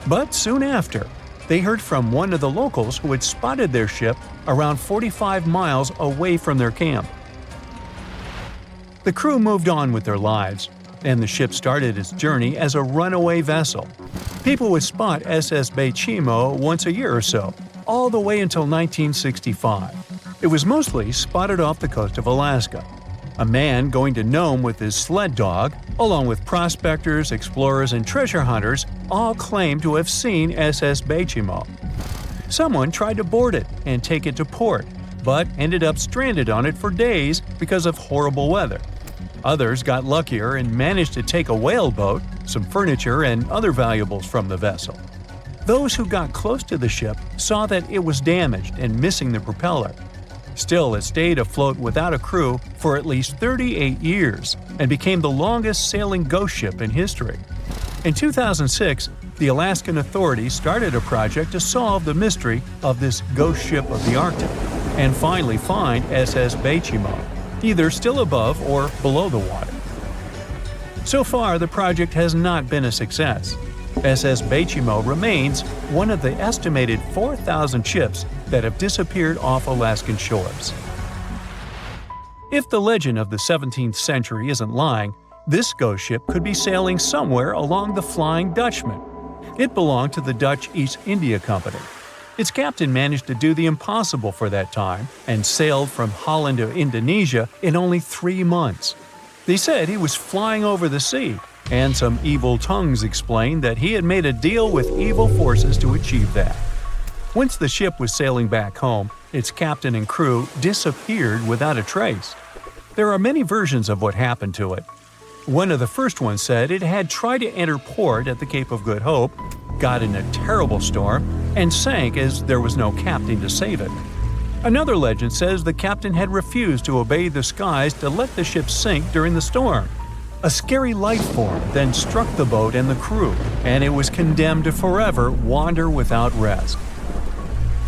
But soon after, they heard from one of the locals who had spotted their ship around 45 miles away from their camp. The crew moved on with their lives, and the ship started its journey as a runaway vessel. People would spot SS Baychimo once a year or so, all the way until 1965. It was mostly spotted off the coast of Alaska. A man going to Nome with his sled dog, along with prospectors, explorers, and treasure hunters, all claimed to have seen SS Baychimo. Someone tried to board it and take it to port, but ended up stranded on it for days because of horrible weather. Others got luckier and managed to take a whaleboat, some furniture, and other valuables from the vessel. Those who got close to the ship saw that it was damaged and missing the propeller. Still, it stayed afloat without a crew for at least 38 years and became the longest sailing ghost ship in history. In 2006, the Alaskan authorities started a project to solve the mystery of this ghost ship of the Arctic and finally find SS Baychimo, either still above or below the water. So far, the project has not been a success. SS Baychimo remains one of the estimated 4,000 ships that have disappeared off Alaskan shores. If the legend of the 17th century isn't lying, this ghost ship could be sailing somewhere along the Flying Dutchman. It belonged to the Dutch East India Company. Its captain managed to do the impossible for that time and sailed from Holland to Indonesia in only 3 months. They said he was flying over the sea, and some evil tongues explained that he had made a deal with evil forces to achieve that. Once the ship was sailing back home, its captain and crew disappeared without a trace. There are many versions of what happened to it. One of the first ones said it had tried to enter port at the Cape of Good Hope, got in a terrible storm, and sank as there was no captain to save it. Another legend says the captain had refused to obey the skies to let the ship sink during the storm. A scary life form then struck the boat and the crew, and it was condemned to forever wander without rest.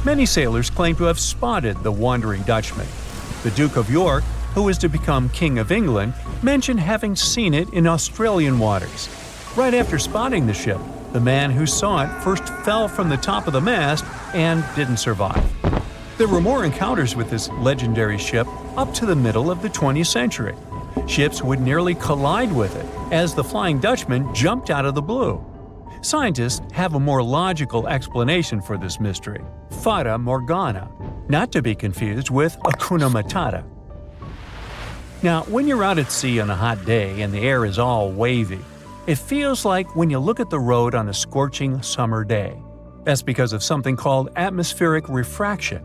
Many sailors claim to have spotted the wandering Dutchman. The Duke of York, who was to become King of England, mentioned having seen it in Australian waters. Right after spotting the ship, the man who saw it first fell from the top of the mast and didn't survive. There were more encounters with this legendary ship up to the middle of the 20th century. Ships would nearly collide with it as the Flying Dutchman jumped out of the blue. Scientists have a more logical explanation for this mystery: Fata Morgana, not to be confused with Hakuna Matata. Now, when you're out at sea on a hot day and the air is all wavy, it feels like when you look at the road on a scorching summer day. That's because of something called atmospheric refraction.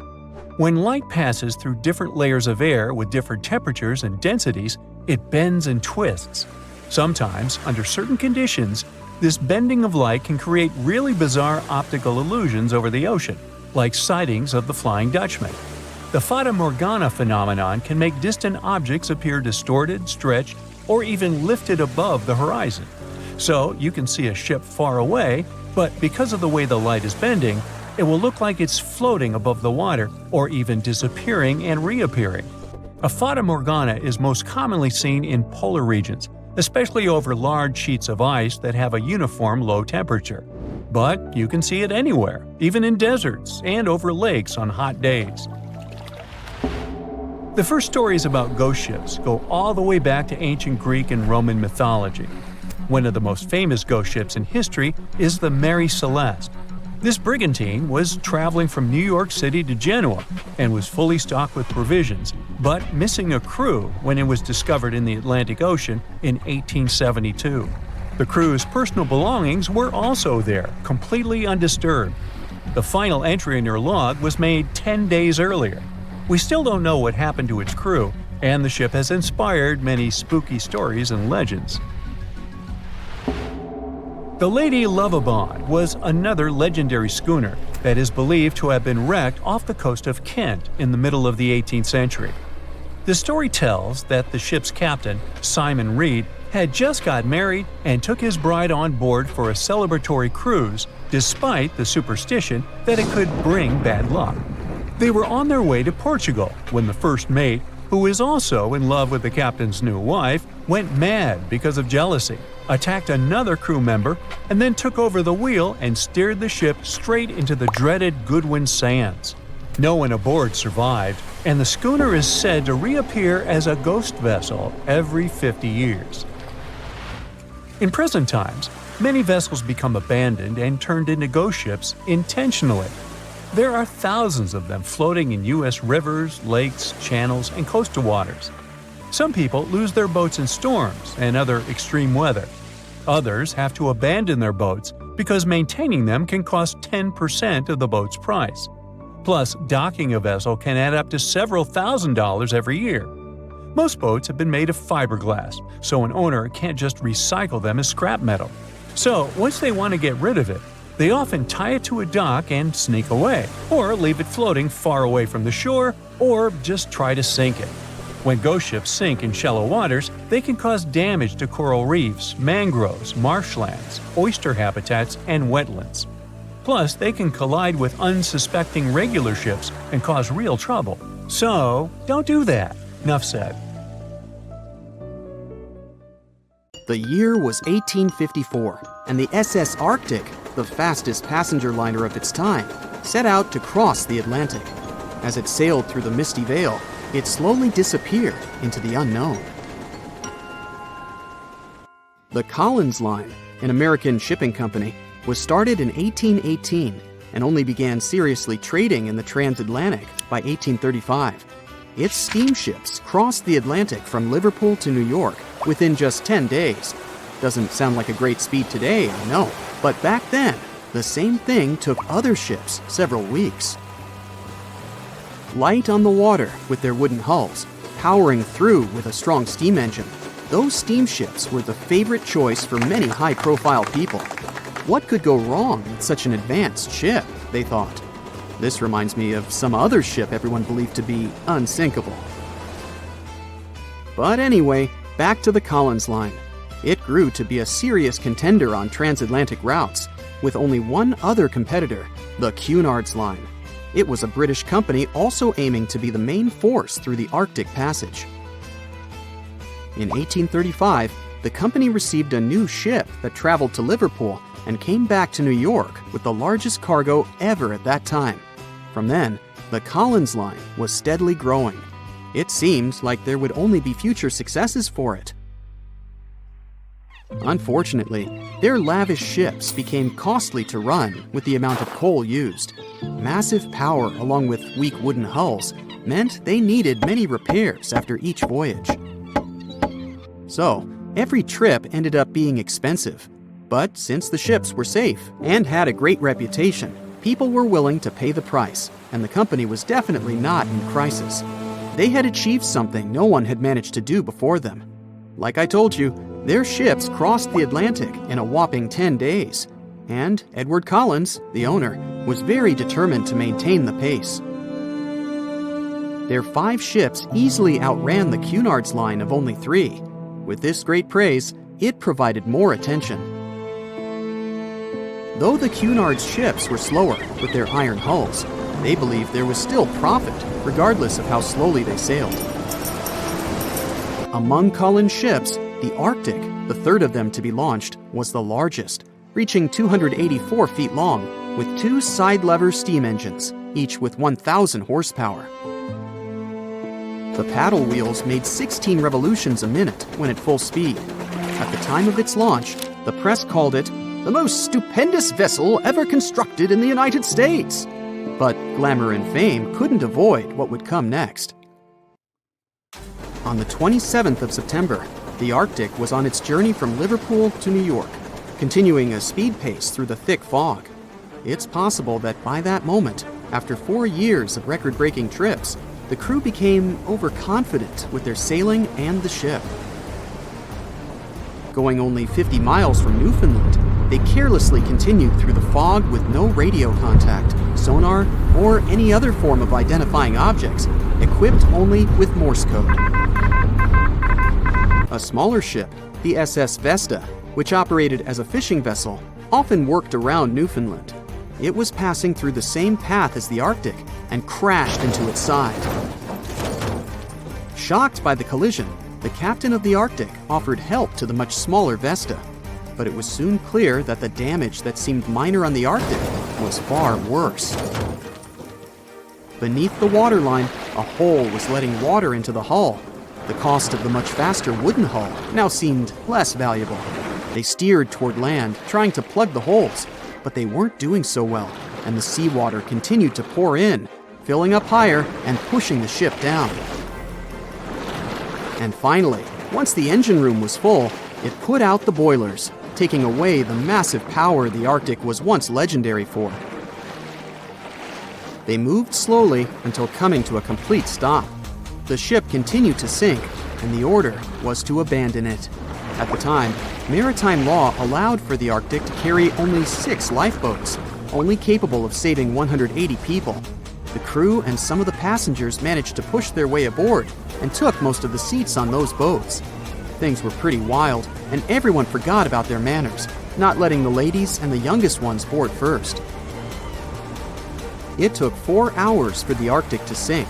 When light passes through different layers of air with different temperatures and densities, it bends and twists. Sometimes, under certain conditions, this bending of light can create really bizarre optical illusions over the ocean, like sightings of the Flying Dutchman. The Fata Morgana phenomenon can make distant objects appear distorted, stretched, or even lifted above the horizon. So you can see a ship far away, but because of the way the light is bending, it will look like it's floating above the water or even disappearing and reappearing. A Fata Morgana is most commonly seen in polar regions, especially over large sheets of ice that have a uniform low temperature. But you can see it anywhere, even in deserts and over lakes on hot days. The first stories about ghost ships go all the way back to ancient Greek and Roman mythology. One of the most famous ghost ships in history is the Mary Celeste. This brigantine was traveling from New York City to Genoa and was fully stocked with provisions, but missing a crew when it was discovered in the Atlantic Ocean in 1872. The crew's personal belongings were also there, completely undisturbed. The final entry in their log was made 10 days earlier. We still don't know what happened to its crew, and the ship has inspired many spooky stories and legends. The Lady Lovibond was another legendary schooner that is believed to have been wrecked off the coast of Kent in the middle of the 18th century. The story tells that the ship's captain, Simon Reed, had just got married and took his bride on board for a celebratory cruise, despite the superstition that it could bring bad luck. They were on their way to Portugal when the first mate, who is also in love with the captain's new wife, went mad because of jealousy, attacked another crew member, and then took over the wheel and steered the ship straight into the dreaded Goodwin Sands. No one aboard survived, and the schooner is said to reappear as a ghost vessel every 50 years. In present times, many vessels become abandoned and turned into ghost ships intentionally. There are thousands of them floating in U.S. rivers, lakes, channels, and coastal waters. Some people lose their boats in storms and other extreme weather. Others have to abandon their boats because maintaining them can cost 10% of the boat's price. Plus, docking a vessel can add up to several $1,000s every year. Most boats have been made of fiberglass, so an owner can't just recycle them as scrap metal. So, once they want to get rid of it, they often tie it to a dock and sneak away, or leave it floating far away from the shore, or just try to sink it. When ghost ships sink in shallow waters, they can cause damage to coral reefs, mangroves, marshlands, oyster habitats, and wetlands. Plus, they can collide with unsuspecting regular ships and cause real trouble. So, don't do that. Enough said. The year was 1854, and the SS Arctic, the fastest passenger liner of its time, set out to cross the Atlantic. As it sailed through the misty veil, it slowly disappeared into the unknown. The Collins Line, an American shipping company, was started in 1818 and only began seriously trading in the transatlantic by 1835. Its steamships crossed the Atlantic from Liverpool to New York within just 10 days. Doesn't sound like a great speed today, I know, but back then, the same thing took other ships several weeks. Light on the water with their wooden hulls, powering through with a strong steam engine, those steamships were the favorite choice for many high-profile people. What could go wrong with such an advanced ship, they thought. This reminds me of some other ship everyone believed to be unsinkable. But anyway, back to the Collins Line. It grew to be a serious contender on transatlantic routes, with only one other competitor, the Cunard's Line. It was a British company also aiming to be the main force through the Arctic Passage. In 1835, the company received a new ship that traveled to Liverpool and came back to New York with the largest cargo ever at that time. From then, the Collins Line was steadily growing. It seemed like there would only be future successes for it. Unfortunately, their lavish ships became costly to run with the amount of coal used. Massive power along with weak wooden hulls meant they needed many repairs after each voyage. So, every trip ended up being expensive. But since the ships were safe and had a great reputation, people were willing to pay the price, and the company was definitely not in crisis. They had achieved something no one had managed to do before them. Like I told you, their ships crossed the Atlantic in a whopping 10 days, and Edward Collins, the owner, was very determined to maintain the pace. Their 5 ships easily outran the Cunard's Line of only 3. With this great praise, it provided more attention. Though the Cunard's ships were slower with their iron hulls, they believed there was still profit, regardless of how slowly they sailed. Among Collins' ships, the Arctic, the third of them to be launched, was the largest, reaching 284 feet long, with 2 side-lever steam engines, each with 1,000 horsepower. The paddle wheels made 16 revolutions a minute when at full speed. At the time of its launch, the press called it the most stupendous vessel ever constructed in the United States. But glamour and fame couldn't avoid what would come next. On the 27th of September, the Arctic was on its journey from Liverpool to New York, continuing a speed pace through the thick fog. It's possible that by that moment, after 4 years of record-breaking trips, the crew became overconfident with their sailing and the ship. Going only 50 miles from Newfoundland, they carelessly continued through the fog with no radio contact, sonar, or any other form of identifying objects, equipped only with Morse code. A smaller ship, the SS Vesta, which operated as a fishing vessel, often worked around Newfoundland. It was passing through the same path as the Arctic and crashed into its side. Shocked by the collision, the captain of the Arctic offered help to the much smaller Vesta, but it was soon clear that the damage that seemed minor on the Arctic was far worse. Beneath the waterline, a hole was letting water into the hull. The cost of the much faster wooden hull now seemed less valuable. They steered toward land, trying to plug the holes, but they weren't doing so well, and the seawater continued to pour in, filling up higher and pushing the ship down. And finally, once the engine room was full, it put out the boilers, taking away the massive power the Arctic was once legendary for. They moved slowly until coming to a complete stop. The ship continued to sink, and the order was to abandon it. At the time, maritime law allowed for the Arctic to carry only 6 lifeboats, only capable of saving 180 people. The crew and some of the passengers managed to push their way aboard and took most of the seats on those boats. Things were pretty wild, and everyone forgot about their manners, not letting the ladies and the youngest ones board first. It took 4 hours for the Arctic to sink.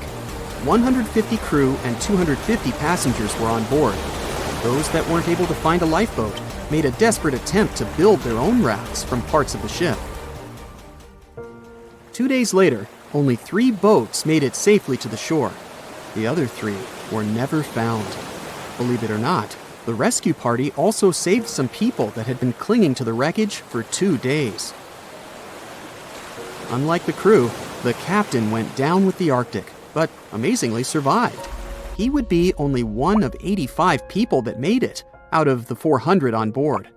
150 crew and 250 passengers were on board. Those that weren't able to find a lifeboat made a desperate attempt to build their own rafts from parts of the ship. 2 days later, only 3 boats made it safely to the shore. The other 3 were never found. Believe it or not, the rescue party also saved some people that had been clinging to the wreckage for 2 days. Unlike the crew, the captain went down with the Arctic, but amazingly survived. He would be only one of 85 people that made it out of the 400 on board.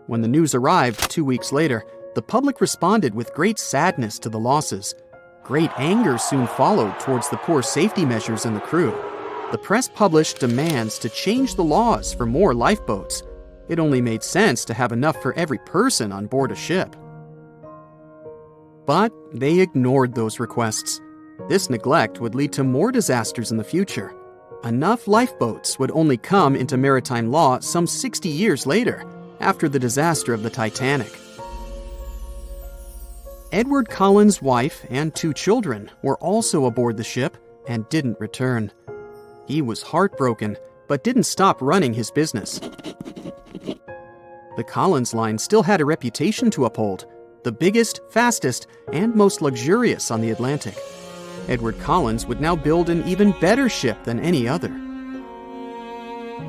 When the news arrived 2 weeks later, the public responded with great sadness to the losses. Great anger soon followed towards the poor safety measures in the crew. The press published demands to change the laws for more lifeboats. It only made sense to have enough for every person on board a ship. But they ignored those requests. This neglect would lead to more disasters in the future. Enough lifeboats would only come into maritime law some 60 years later, after the disaster of the Titanic. Edward Cullen's wife and 2 children were also aboard the ship and didn't return. He was heartbroken, but didn't stop running his business. The Collins line still had a reputation to uphold, the biggest, fastest, and most luxurious on the Atlantic. Edward Collins would now build an even better ship than any other.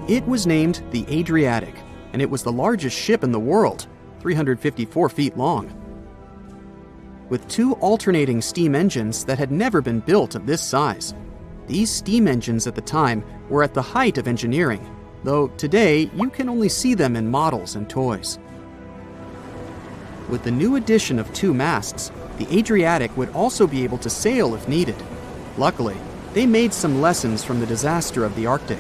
It was named the Adriatic, and it was the largest ship in the world, 354 feet long. With 2 alternating steam engines that had never been built of this size. These steam engines at the time were at the height of engineering, though today you can only see them in models and toys. With the new addition of 2 masts, the Adriatic would also be able to sail if needed. Luckily, they made some lessons from the disaster of the Arctic.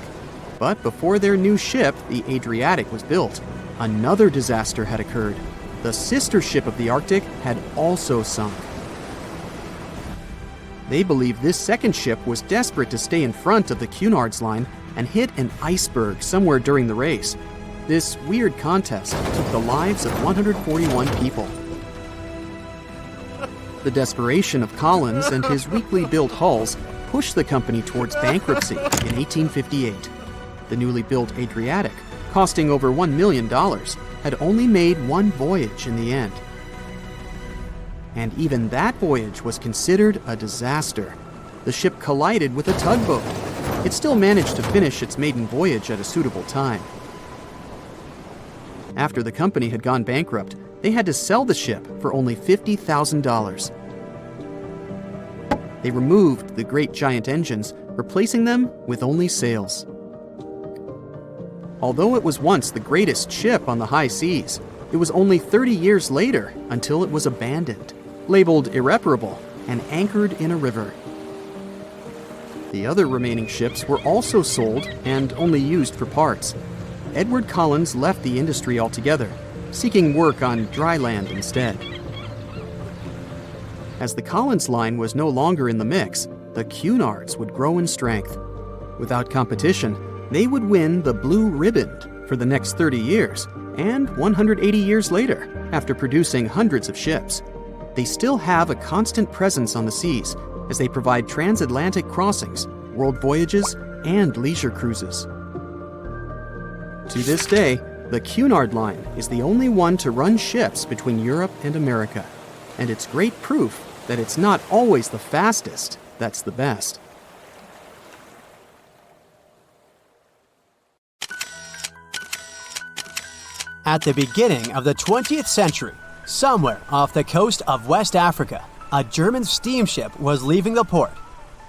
But before their new ship, the Adriatic, was built, another disaster had occurred. The sister ship of the Arctic had also sunk. They believe this second ship was desperate to stay in front of the Cunard's line and hit an iceberg somewhere during the race. This weird contest took the lives of 141 people. The desperation of Collins and his weakly built hulls pushed the company towards bankruptcy in 1858. The newly built Adriatic, costing over $1 million, had only made 1 voyage in the end. And even that voyage was considered a disaster. The ship collided with a tugboat. It still managed to finish its maiden voyage at a suitable time. After the company had gone bankrupt, they had to sell the ship for only $50,000. They removed the great giant engines, replacing them with only sails. Although it was once the greatest ship on the high seas, it was only 30 years later until it was abandoned, labeled irreparable, and anchored in a river. The other remaining ships were also sold and only used for parts. Edward Collins left the industry altogether, seeking work on dry land instead. As the Collins line was no longer in the mix, the Cunards would grow in strength. Without competition, they would win the Blue Riband for the next 30 years, and 180 years later, after producing hundreds of ships. They still have a constant presence on the seas as they provide transatlantic crossings, world voyages, and leisure cruises. To this day, the Cunard line is the only one to run ships between Europe and America, and it's great proof that it's not always the fastest that's the best. At the beginning of the 20th century, somewhere off the coast of West Africa, a German steamship was leaving the port.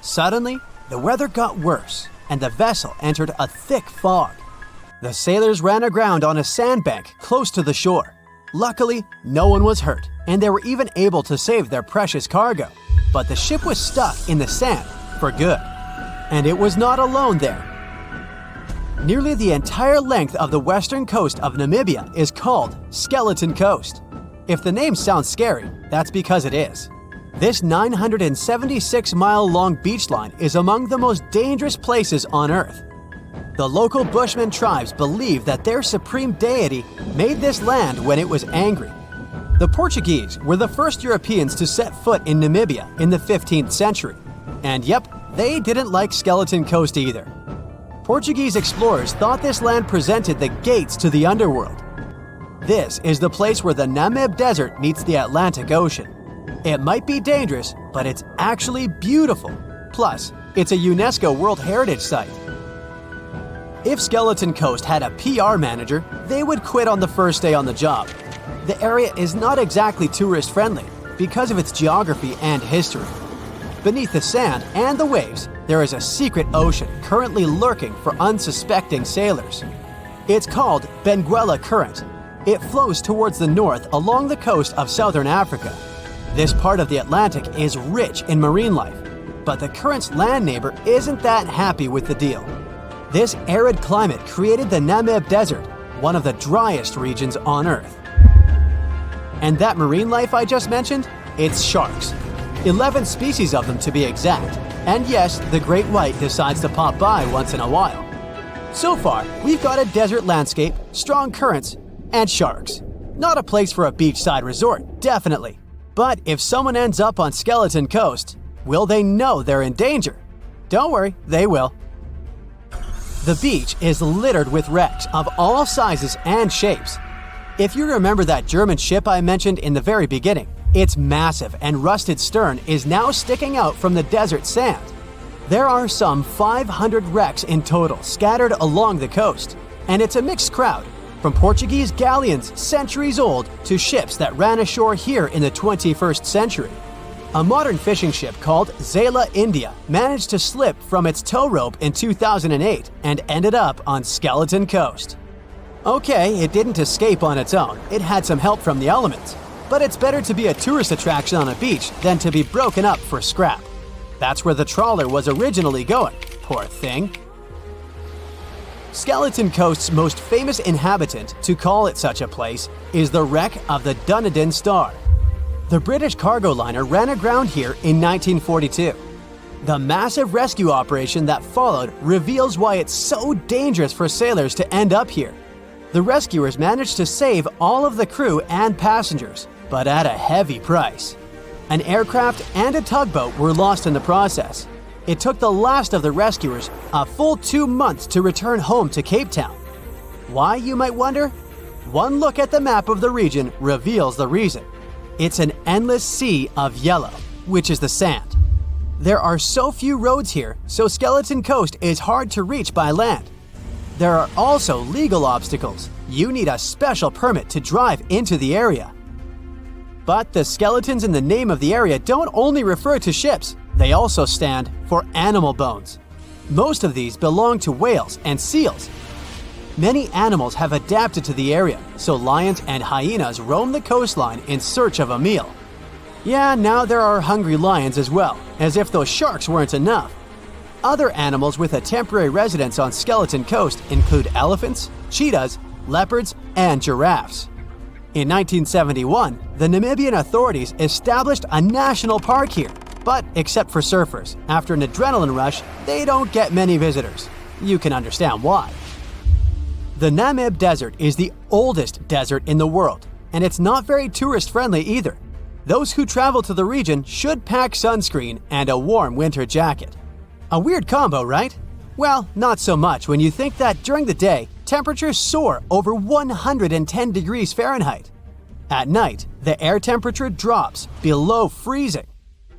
Suddenly, the weather got worse, and the vessel entered a thick fog. The sailors ran aground on a sandbank close to the shore. Luckily, no one was hurt, and they were even able to save their precious cargo. But the ship was stuck in the sand for good. And it was not alone there. Nearly the entire length of the western coast of Namibia is called Skeleton Coast. If the name sounds scary, that's because it is. This 976-mile-long beach line is among the most dangerous places on Earth. The local Bushman tribes believe that their supreme deity made this land when it was angry. The Portuguese were the first Europeans to set foot in Namibia in the 15th century. And yep, they didn't like Skeleton Coast either. Portuguese explorers thought this land presented the gates to the underworld. This is the place where the Namib Desert meets the Atlantic Ocean. It might be dangerous, but it's actually beautiful. Plus, it's a UNESCO World Heritage Site. If Skeleton Coast had a PR manager, they would quit on the first day on the job. The area is not exactly tourist-friendly because of its geography and history. Beneath the sand and the waves, there is a secret ocean currently lurking for unsuspecting sailors. It's called Benguela Current. It flows towards the north along the coast of southern Africa. This part of the Atlantic is rich in marine life, but the current's land neighbor isn't that happy with the deal. This arid climate created the Namib Desert, one of the driest regions on Earth. And that marine life I just mentioned? It's sharks. 11 species of them to be exact. And yes, the great white decides to pop by once in a while. So far, we've got a desert landscape, strong currents, and sharks. Not a place for a beachside resort, definitely. But if someone ends up on Skeleton Coast, will they know they're in danger? Don't worry, they will. The beach is littered with wrecks of all sizes and shapes. If you remember that German ship I mentioned in the very beginning, its massive and rusted stern is now sticking out from the desert sand. There are some 500 wrecks in total scattered along the coast, and it's a mixed crowd, from Portuguese galleons centuries old to ships that ran ashore here in the 21st century. A modern fishing ship called Zela India managed to slip from its tow rope in 2008 and ended up on Skeleton Coast. Okay, it didn't escape on its own, it had some help from the elements. But it's better to be a tourist attraction on a beach than to be broken up for scrap. That's where the trawler was originally going, poor thing. Skeleton Coast's most famous inhabitant, to call it such a place, is the wreck of the Dunedin Star. The British cargo liner ran aground here in 1942. The massive rescue operation that followed reveals why it's so dangerous for sailors to end up here. The rescuers managed to save all of the crew and passengers, but at a heavy price. An aircraft and a tugboat were lost in the process. It took the last of the rescuers a full 2 months to return home to Cape Town. Why, you might wonder? One look at the map of the region reveals the reason. It's an endless sea of yellow, which is the sand. There are so few roads here, so Skeleton Coast is hard to reach by land. There are also legal obstacles. You need a special permit to drive into the area. But the skeletons in the name of the area don't only refer to ships, they also stand for animal bones. Most of these belong to whales and seals. Many animals have adapted to the area, so lions and hyenas roam the coastline in search of a meal. Yeah, now there are hungry lions as well, as if those sharks weren't enough. Other animals with a temporary residence on Skeleton Coast include elephants, cheetahs, leopards, and giraffes. In 1971, the Namibian authorities established a national park here, but except for surfers, after an adrenaline rush, they don't get many visitors. You can understand why. The Namib Desert is the oldest desert in the world, and it's not very tourist-friendly either. Those who travel to the region should pack sunscreen and a warm winter jacket. A weird combo, right? Well, not so much when you think that during the day, temperatures soar over 110 degrees Fahrenheit. At night, the air temperature drops below freezing.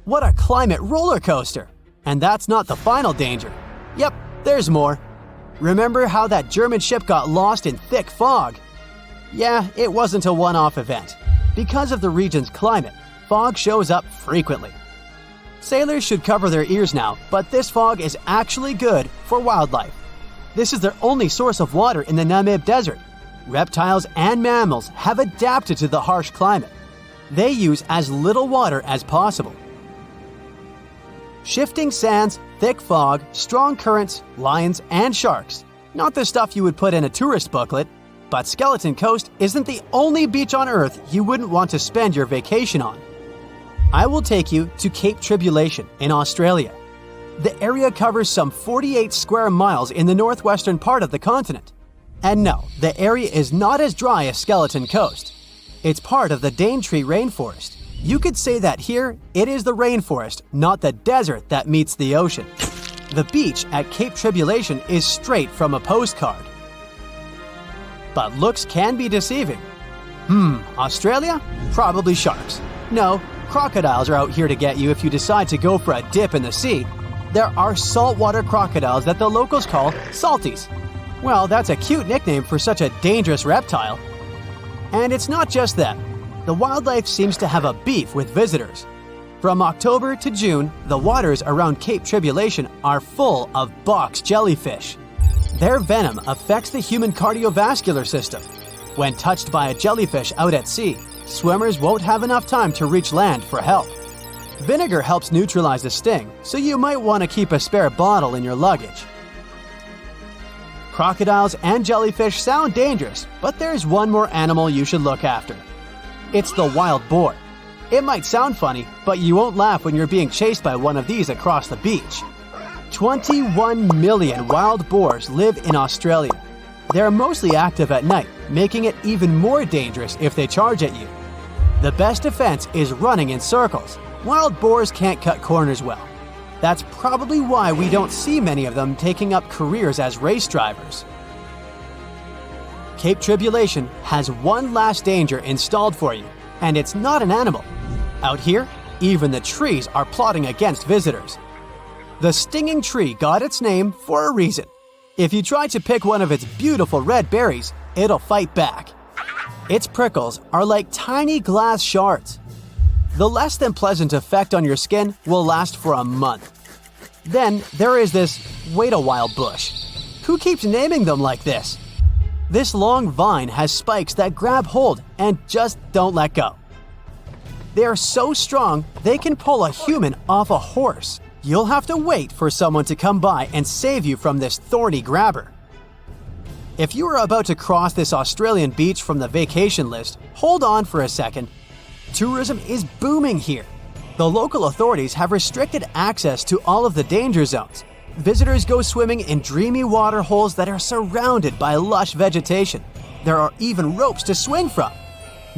What a climate roller coaster! And that's not the final danger. Yep, there's more. Remember how that German ship got lost in thick fog? Yeah, it wasn't a one-off event. Because of the region's climate, fog shows up frequently. Sailors should cover their ears now, but this fog is actually good for wildlife. This is their only source of water in the Namib Desert. Reptiles and mammals have adapted to the harsh climate. They use as little water as possible. Shifting sands, thick fog, strong currents, lions, and sharks. Not the stuff you would put in a tourist booklet, but Skeleton Coast isn't the only beach on Earth you wouldn't want to spend your vacation on. I will take you to Cape Tribulation in Australia. The area covers some 48 square miles in the northwestern part of the continent. And no, the area is not as dry as Skeleton Coast. It's part of the Daintree rainforest. You could say that here, it is the rainforest, not the desert that meets the ocean. The beach at Cape Tribulation is straight from a postcard. But looks can be deceiving. Australia? Probably sharks. No, crocodiles are out here to get you if you decide to go for a dip in the sea. There are saltwater crocodiles that the locals call salties. Well, that's a cute nickname for such a dangerous reptile. And it's not just them. The wildlife seems to have a beef with visitors. From October to June, the waters around Cape Tribulation are full of box jellyfish. Their venom affects the human cardiovascular system. When touched by a jellyfish out at sea, swimmers won't have enough time to reach land for help. Vinegar helps neutralize the sting, so you might want to keep a spare bottle in your luggage. Crocodiles and jellyfish sound dangerous, but there's one more animal you should look after. It's the wild boar. It might sound funny, but you won't laugh when you're being chased by one of these across the beach. 21 million wild boars live in Australia. They're mostly active at night, making it even more dangerous if they charge at you. The best defense is running in circles. Wild boars can't cut corners well. That's probably why we don't see many of them taking up careers as race drivers. Cape Tribulation has one last danger installed for you, and it's not an animal. Out here, even the trees are plotting against visitors. The stinging tree got its name for a reason. If you try to pick one of its beautiful red berries, it'll fight back. Its prickles are like tiny glass shards. The less than pleasant effect on your skin will last for a month. Then there is this wait a while bush. Who keeps naming them like this? This long vine has spikes that grab hold and just don't let go. They are so strong they can pull a human off a horse. You'll have to wait for someone to come by and save you from this thorny grabber. If you are about to cross this Australian beach from the vacation list, hold on for a second. Tourism is booming here. The local authorities have restricted access to all of the danger zones. Visitors go swimming in dreamy water holes that are surrounded by lush vegetation. There are even ropes to swing from.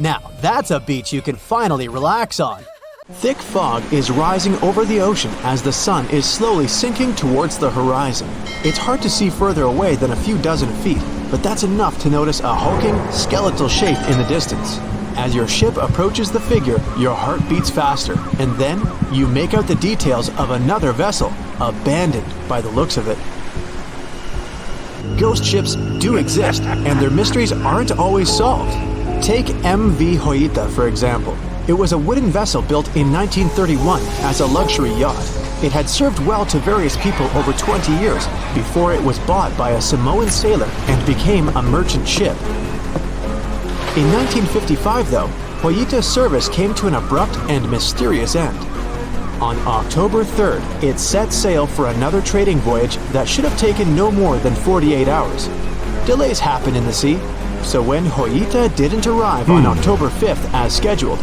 Now, that's a beach you can finally relax on. Thick fog is rising over the ocean as the sun is slowly sinking towards the horizon. It's hard to see further away than a few dozen feet, but that's enough to notice a hulking, skeletal shape in the distance. As your ship approaches the figure, your heart beats faster, and then you make out the details of another vessel, abandoned by the looks of it. Ghost ships do exist, and their mysteries aren't always solved. Take MV Hoita, for example. It was a wooden vessel built in 1931 as a luxury yacht. It had served well to various people over 20 years before it was bought by a Samoan sailor and became a merchant ship. In 1955, though, Hoita's service came to an abrupt and mysterious end. On October 3rd, it set sail for another trading voyage that should have taken no more than 48 hours. Delays happen in the sea, so when Hoita didn't arrive on October 5th as scheduled,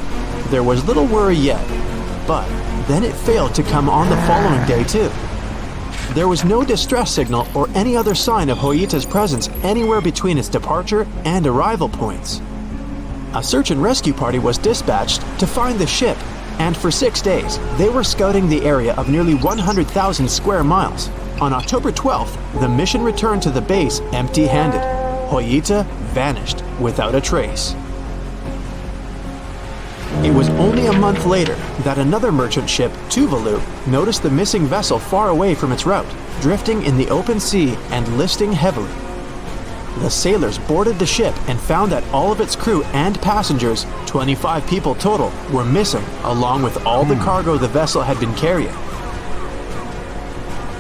there was little worry yet. But then it failed to come on the following day too. There was no distress signal or any other sign of Hoita's presence anywhere between its departure and arrival points. A search and rescue party was dispatched to find the ship, and for 6 days, they were scouting the area of nearly 100,000 square miles. On October 12th, the mission returned to the base empty-handed. Hoita vanished without a trace. It was only a month later that another merchant ship, Tuvalu, noticed the missing vessel far away from its route, drifting in the open sea and listing heavily. The sailors boarded the ship and found that all of its crew and passengers, 25 people total, were missing, along with all the cargo the vessel had been carrying.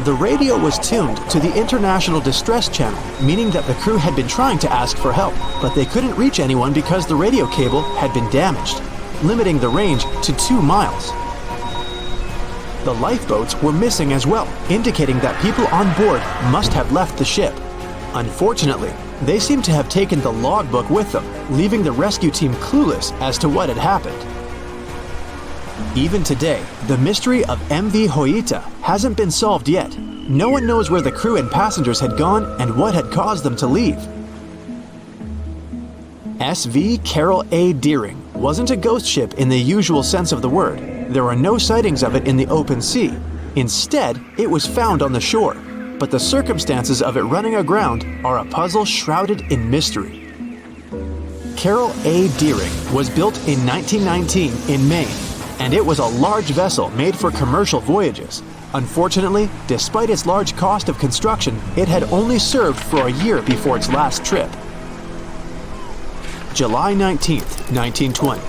The radio was tuned to the International Distress Channel, meaning that the crew had been trying to ask for help, but they couldn't reach anyone because the radio cable had been damaged, limiting the range to 2 miles. The lifeboats were missing as well, indicating that people on board must have left the ship. Unfortunately, they seem to have taken the logbook with them, leaving the rescue team clueless as to what had happened. Even today, the mystery of MV Hoita hasn't been solved yet. No one knows where the crew and passengers had gone and what had caused them to leave. SV Carol A. Deering wasn't a ghost ship in the usual sense of the word. There are no sightings of it in the open sea, Instead, it was found on the shore, but the circumstances of it running aground are a puzzle shrouded in mystery. Carol A. Deering was built in 1919 in Maine, and it was a large vessel made for commercial voyages. Unfortunately, despite its large cost of construction, it had only served for a year before its last trip. July 19, 1920.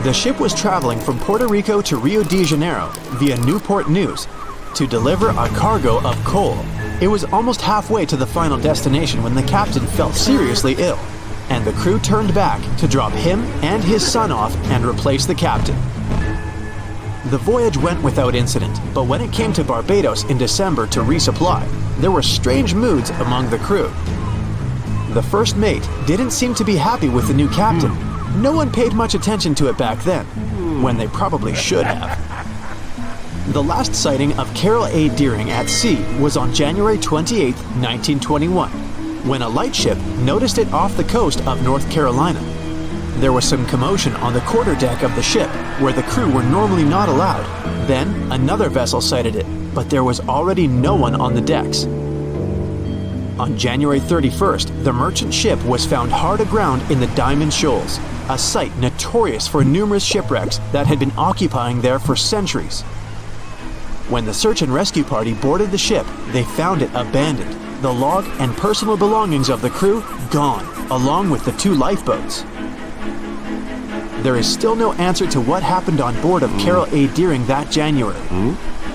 The ship was traveling from Puerto Rico to Rio de Janeiro via Newport News to deliver a cargo of coal. It was almost halfway to the final destination when the captain fell seriously ill, and the crew turned back to drop him and his son off and replace the captain. The voyage went without incident, but when it came to Barbados in December to resupply, there were strange moods among the crew. The first mate didn't seem to be happy with the new captain. No one paid much attention to it back then, when they probably should have. The last sighting of Carol A. Deering at sea was on January 28, 1921, when a lightship noticed it off the coast of North Carolina. There was some commotion on the quarterdeck of the ship, where the crew were normally not allowed. Then, another vessel sighted it, but there was already no one on the decks. On January 31st, the merchant ship was found hard aground in the Diamond Shoals, a site notorious for numerous shipwrecks that had been occupying there for centuries. When the search and rescue party boarded the ship, they found it abandoned, the log and personal belongings of the crew gone, along with the 2 lifeboats. There is still no answer to what happened on board of Carol A. Deering that January,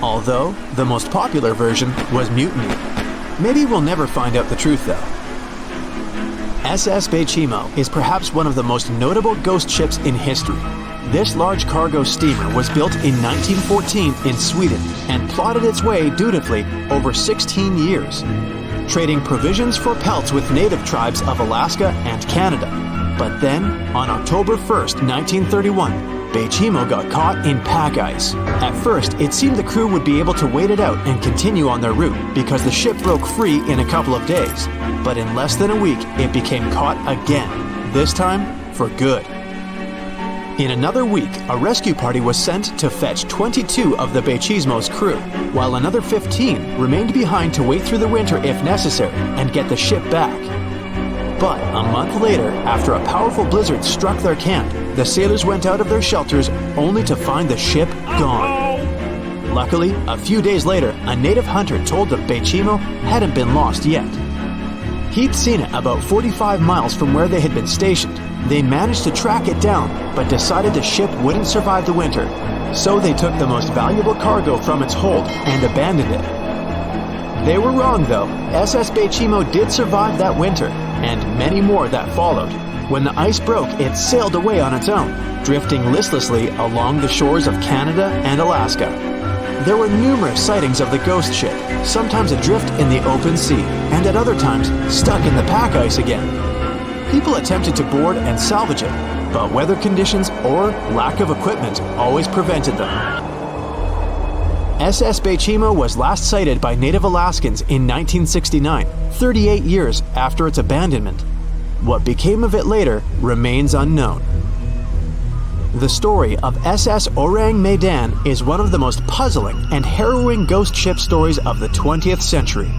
although the most popular version was mutiny. Maybe we'll never find out the truth though. SS Baychimo is perhaps one of the most notable ghost ships in history. This large cargo steamer was built in 1914 in Sweden and plodded its way dutifully over 16 years, trading provisions for pelts with native tribes of Alaska and Canada. But then, on October 1st, 1931, Baychimo got caught in pack ice. At first, it seemed the crew would be able to wait it out and continue on their route because the ship broke free in a couple of days. But in less than a week, it became caught again, this time for good. In another week, a rescue party was sent to fetch 22 of the Baychimo's crew, while another 15 remained behind to wait through the winter if necessary and get the ship back. But a month later, after a powerful blizzard struck their camp, the sailors went out of their shelters only to find the ship gone. Luckily, a few days later, a native hunter told them Baychimo hadn't been lost yet. He'd seen it about 45 miles from where they had been stationed. They managed to track it down, but decided the ship wouldn't survive the winter. So they took the most valuable cargo from its hold and abandoned it. They were wrong though. SS Baychimo did survive that winter, and many more that followed. When the ice broke, it sailed away on its own, drifting listlessly along the shores of Canada and Alaska. There were numerous sightings of the ghost ship, sometimes adrift in the open sea, and at other times stuck in the pack ice again. People attempted to board and salvage it, but weather conditions or lack of equipment always prevented them. SS Baychimo was last sighted by native Alaskans in 1969, 38 years after its abandonment. What became of it later remains unknown. The story of SS Orang Medan is one of the most puzzling and harrowing ghost ship stories of the 20th century.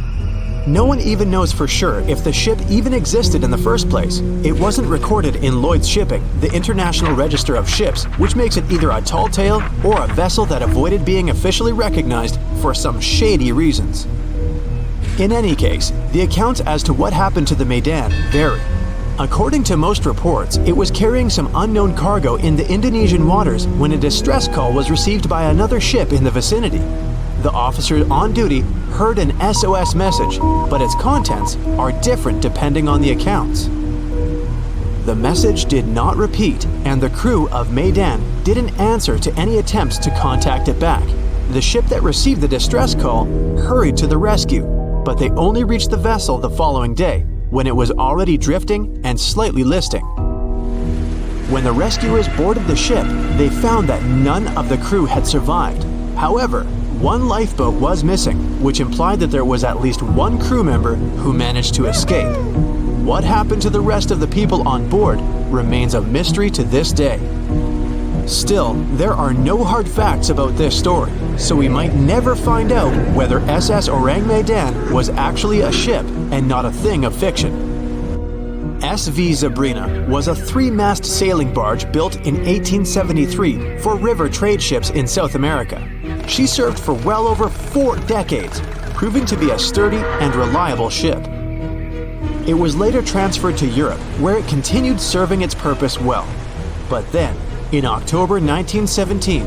No one even knows for sure if the ship even existed in the first place. It wasn't recorded in Lloyd's Shipping, the International Register of Ships, which makes it either a tall tale or a vessel that avoided being officially recognized for some shady reasons. In any case, the accounts as to what happened to the Medan vary. According to most reports, it was carrying some unknown cargo in the Indonesian waters when a distress call was received by another ship in the vicinity. The officer on duty heard an SOS message, but its contents are different depending on the accounts. The message did not repeat, and the crew of Medan didn't answer to any attempts to contact it back. The ship that received the distress call hurried to the rescue, but they only reached the vessel the following day, when it was already drifting and slightly listing. When the rescuers boarded the ship, they found that none of the crew had survived. However, one lifeboat was missing, which implied that there was at least one crew member who managed to escape. What happened to the rest of the people on board remains a mystery to this day. Still, there are no hard facts about this story, so we might never find out whether SS Orang Medan was actually a ship and not a thing of fiction. SV Zabrina was a 3-mast sailing barge built in 1873 for river trade ships in South America. She served for well over 4 decades, proving to be a sturdy and reliable ship. It was later transferred to Europe, where it continued serving its purpose well. But then, in October 1917,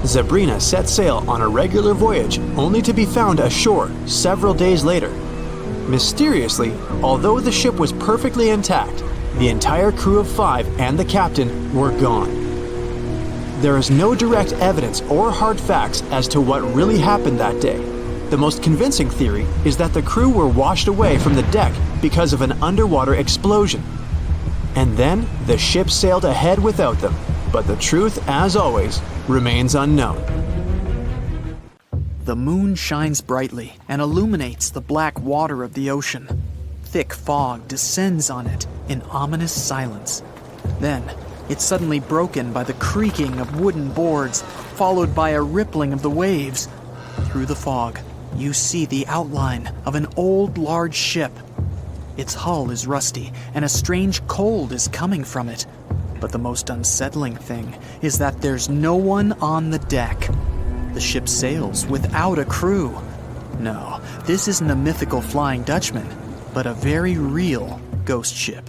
Zabrina set sail on a regular voyage only to be found ashore several days later. Mysteriously, although the ship was perfectly intact, the entire crew of 5 and the captain were gone. There is no direct evidence or hard facts as to what really happened that day. The most convincing theory is that the crew were washed away from the deck because of an underwater explosion. And then the ship sailed ahead without them, but the truth, as always, remains unknown. The moon shines brightly and illuminates the black water of the ocean. Thick fog descends on it in ominous silence. Then, it's suddenly broken by the creaking of wooden boards, followed by a rippling of the waves. Through the fog, you see the outline of an old, large ship. Its hull is rusty, and a strange cold is coming from it. But the most unsettling thing is that there's no one on the deck. The ship sails without a crew. No, this isn't a mythical Flying Dutchman, but a very real ghost ship.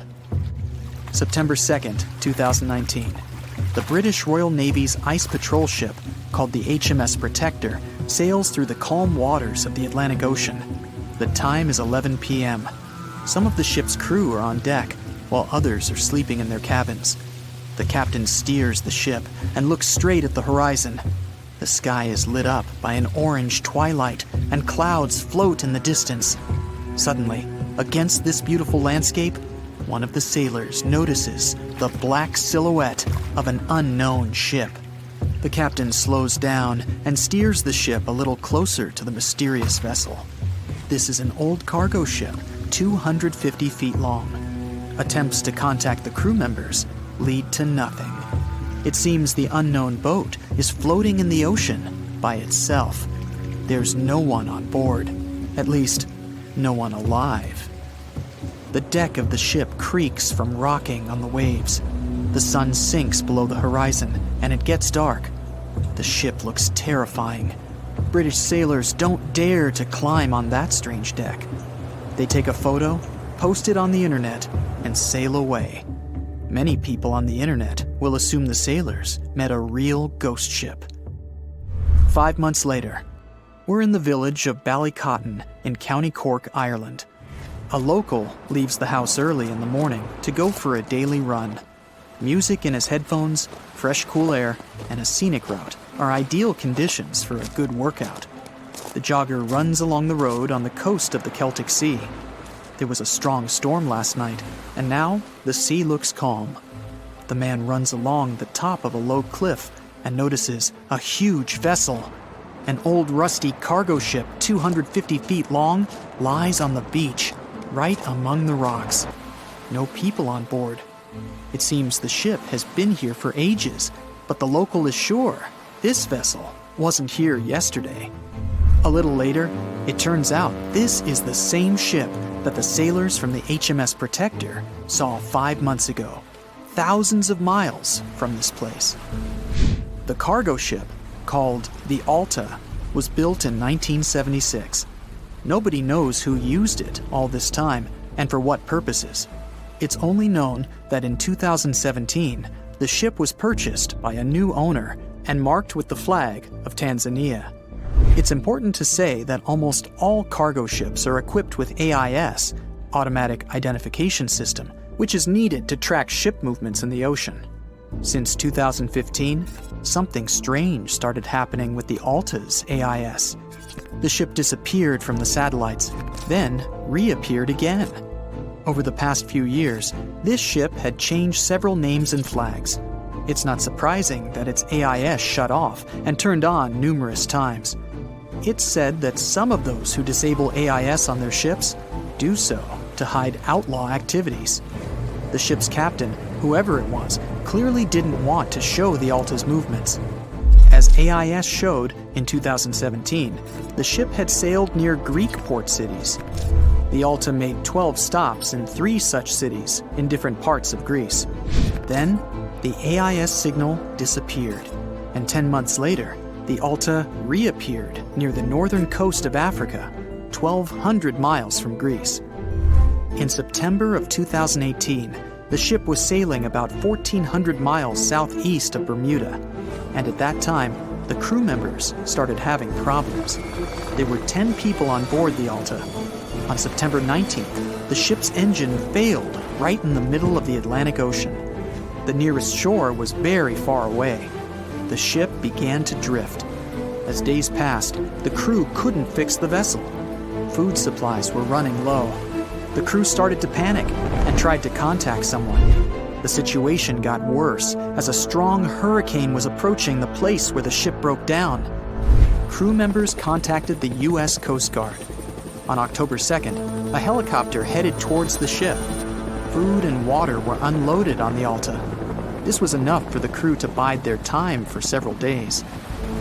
September 2nd, 2019. The British Royal Navy's ice patrol ship, called the HMS Protector, sails through the calm waters of the Atlantic Ocean. The time is 11 p.m. Some of the ship's crew are on deck, while others are sleeping in their cabins. The captain steers the ship and looks straight at the horizon. The sky is lit up by an orange twilight, and clouds float in the distance. Suddenly, against this beautiful landscape, one of the sailors notices the black silhouette of an unknown ship. The captain slows down and steers the ship a little closer to the mysterious vessel. This is an old cargo ship, 250 feet long. Attempts to contact the crew members lead to nothing. It seems the unknown boat is floating in the ocean by itself. There's no one on board, at least, no one alive. The deck of the ship creaks from rocking on the waves. The sun sinks below the horizon, and it gets dark. The ship looks terrifying. British sailors don't dare to climb on that strange deck. They take a photo, post it on the internet, and sail away. Many people on the internet will assume the sailors met a real ghost ship. 5 months later, we're in the village of Ballycotton in County Cork, Ireland. A local leaves the house early in the morning to go for a daily run. Music in his headphones, fresh cool air, and a scenic route are ideal conditions for a good workout. The jogger runs along the road on the coast of the Celtic Sea. There was a strong storm last night, and now the sea looks calm. The man runs along the top of a low cliff and notices a huge vessel. An old rusty cargo ship 250 feet long lies on the beach, right among the rocks. No people on board. It seems the ship has been here for ages, but the local is sure this vessel wasn't here yesterday. A little later, it turns out this is the same ship that the sailors from the HMS Protector saw 5 months ago, thousands of miles from this place. The cargo ship, called the Alta, was built in 1976. Nobody knows who used it all this time and for what purposes. It's only known that in 2017, the ship was purchased by a new owner and marked with the flag of Tanzania. It's important to say that almost all cargo ships are equipped with AIS, Automatic Identification System, which is needed to track ship movements in the ocean. Since 2015, something strange started happening with the Alta's AIS. The ship disappeared from the satellites, then reappeared again. Over the past few years, this ship had changed several names and flags. It's not surprising that its AIS shut off and turned on numerous times. It's said that some of those who disable AIS on their ships do so to hide outlaw activities. The ship's captain, whoever it was, clearly didn't want to show the Alta's movements. As AIS showed in 2017, the ship had sailed near Greek port cities. The Alta made 12 stops in 3 such cities in different parts of Greece. Then, the AIS signal disappeared, and 10 months later, the Alta reappeared near the northern coast of Africa, 1,200 miles from Greece. In September of 2018, the ship was sailing about 1,400 miles southeast of Bermuda, and at that time, the crew members started having problems. There were 10 people on board the Alta. On September 19th, the ship's engine failed right in the middle of the Atlantic Ocean. The nearest shore was very far away. The ship began to drift. As days passed, the crew couldn't fix the vessel. Food supplies were running low. The crew started to panic and tried to contact someone. The situation got worse as a strong hurricane was approaching the place where the ship broke down. Crew members contacted the U.S. Coast Guard. On October 2nd, a helicopter headed towards the ship. Food and water were unloaded on the Alta. This was enough for the crew to bide their time for several days.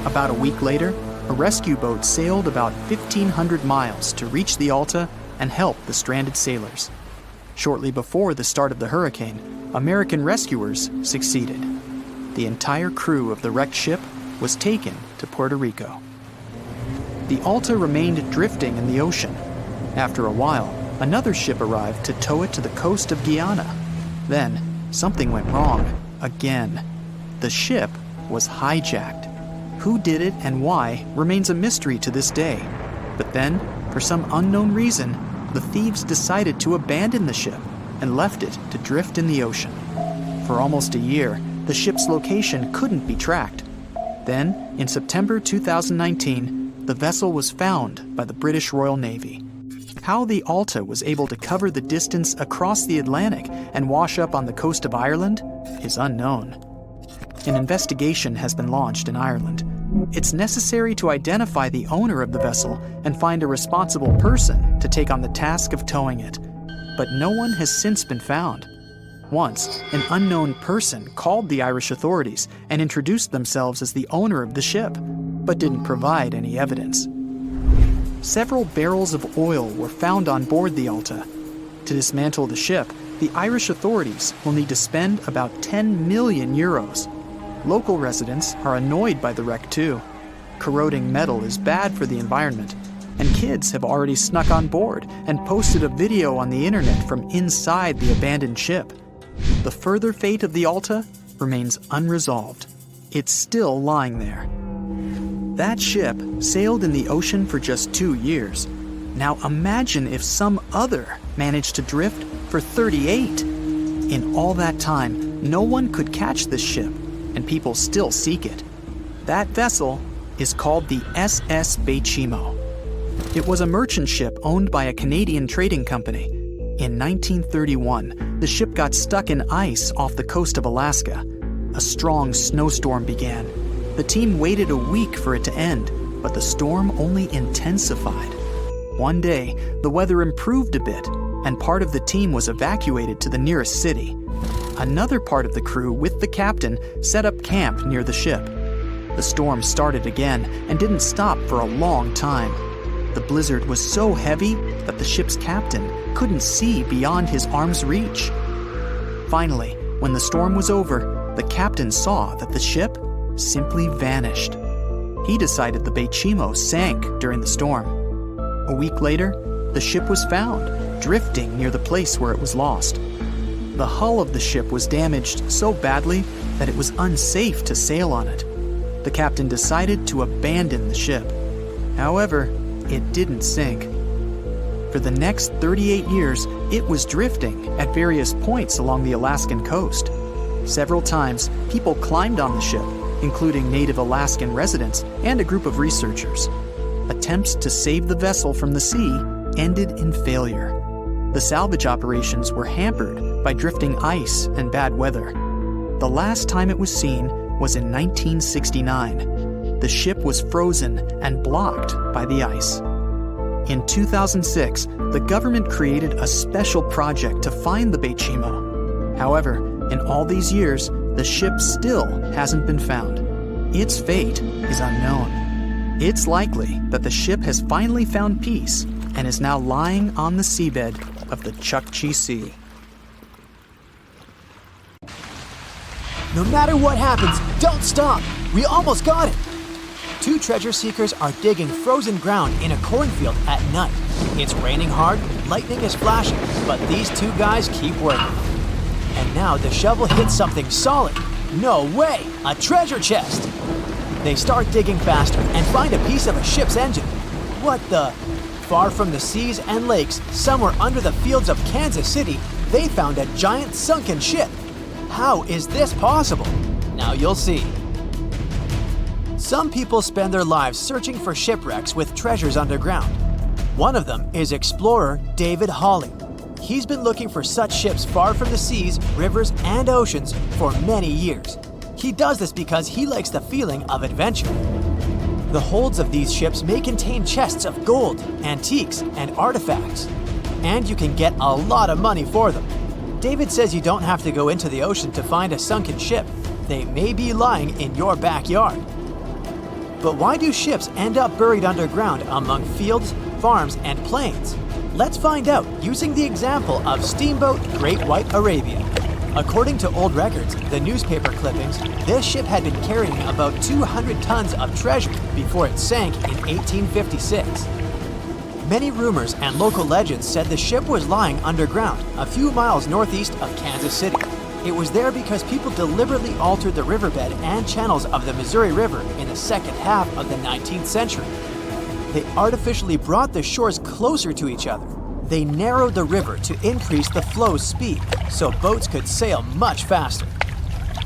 About a week later, a rescue boat sailed about 1,500 miles to reach the Alta and help the stranded sailors. Shortly before the start of the hurricane, American rescuers succeeded. The entire crew of the wrecked ship was taken to Puerto Rico. The Alta remained drifting in the ocean. After a while, another ship arrived to tow it to the coast of Guyana. Then, something went wrong again. The ship was hijacked. Who did it and why remains a mystery to this day. But then, for some unknown reason, the thieves decided to abandon the ship and left it to drift in the ocean. For almost a year, the ship's location couldn't be tracked. Then, in September 2019, the vessel was found by the British Royal Navy. How the Alta was able to cover the distance across the Atlantic and wash up on the coast of Ireland is unknown. An investigation has been launched in Ireland. It's necessary to identify the owner of the vessel and find a responsible person to take on the task of towing it. But no one has since been found. Once, an unknown person called the Irish authorities and introduced themselves as the owner of the ship, but didn't provide any evidence. Several barrels of oil were found on board the Alta. To dismantle the ship, the Irish authorities will need to spend about 10 million euros. Local residents are annoyed by the wreck too. Corroding metal is bad for the environment, and kids have already snuck on board and posted a video on the internet from inside the abandoned ship. The further fate of the Alta remains unresolved. It's still lying there. That ship sailed in the ocean for just 2 years. Now imagine if some other managed to drift for 38. In all that time, no one could catch this ship, and people still seek it. That vessel is called the SS Baychimo. It was a merchant ship owned by a Canadian trading company. In 1931, the ship got stuck in ice off the coast of Alaska. A strong snowstorm began. The team waited a week for it to end, but the storm only intensified. One day, the weather improved a bit, and part of the team was evacuated to the nearest city. Another part of the crew, with the captain, set up camp near the ship. The storm started again and didn't stop for a long time. The blizzard was so heavy that the ship's captain couldn't see beyond his arm's reach. Finally, when the storm was over, the captain saw that the ship simply vanished. He decided the Baychimo sank during the storm. A week later, the ship was found, drifting near the place where it was lost. The hull of the ship was damaged so badly that it was unsafe to sail on it. The captain decided to abandon the ship. However, it didn't sink. For the next 38 years, it was drifting at various points along the Alaskan coast. Several times, people climbed on the ship, including native Alaskan residents and a group of researchers. Attempts to save the vessel from the sea ended in failure. The salvage operations were hampered by drifting ice and bad weather. The last time it was seen was in 1969. The ship was frozen and blocked by the ice. In 2006, the government created a special project to find the Baychimo. However, in all these years, the ship still hasn't been found. Its fate is unknown. It's likely that the ship has finally found peace and is now lying on the seabed of the Chukchi Sea. No matter what happens, don't stop! We almost got it! 2 treasure seekers are digging frozen ground in a cornfield at night. It's raining hard, lightning is flashing, but these 2 guys keep working. And now the shovel hits something solid. No way! A treasure chest! They start digging faster and find a piece of a ship's engine. What the? Far from the seas and lakes, somewhere under the fields of Kansas City, they found a giant sunken ship. How is this possible? Now you'll see. Some people spend their lives searching for shipwrecks with treasures underground. One of them is explorer David Hawley. He's been looking for such ships far from the seas, rivers, and oceans for many years. He does this because he likes the feeling of adventure. The holds of these ships may contain chests of gold, antiques, and artifacts. And you can get a lot of money for them. David says you don't have to go into the ocean to find a sunken ship. They may be lying in your backyard. But why do ships end up buried underground among fields, farms, and plains? Let's find out using the example of steamboat Great White Arabia. According to old records, the newspaper clippings, this ship had been carrying about 200 tons of treasure before it sank in 1856. Many rumors and local legends said the ship was lying underground a few miles northeast of Kansas City. It was there because people deliberately altered the riverbed and channels of the Missouri River in the second half of the 19th century. They artificially brought the shores closer to each other. They narrowed the river to increase the flow's speed, so boats could sail much faster.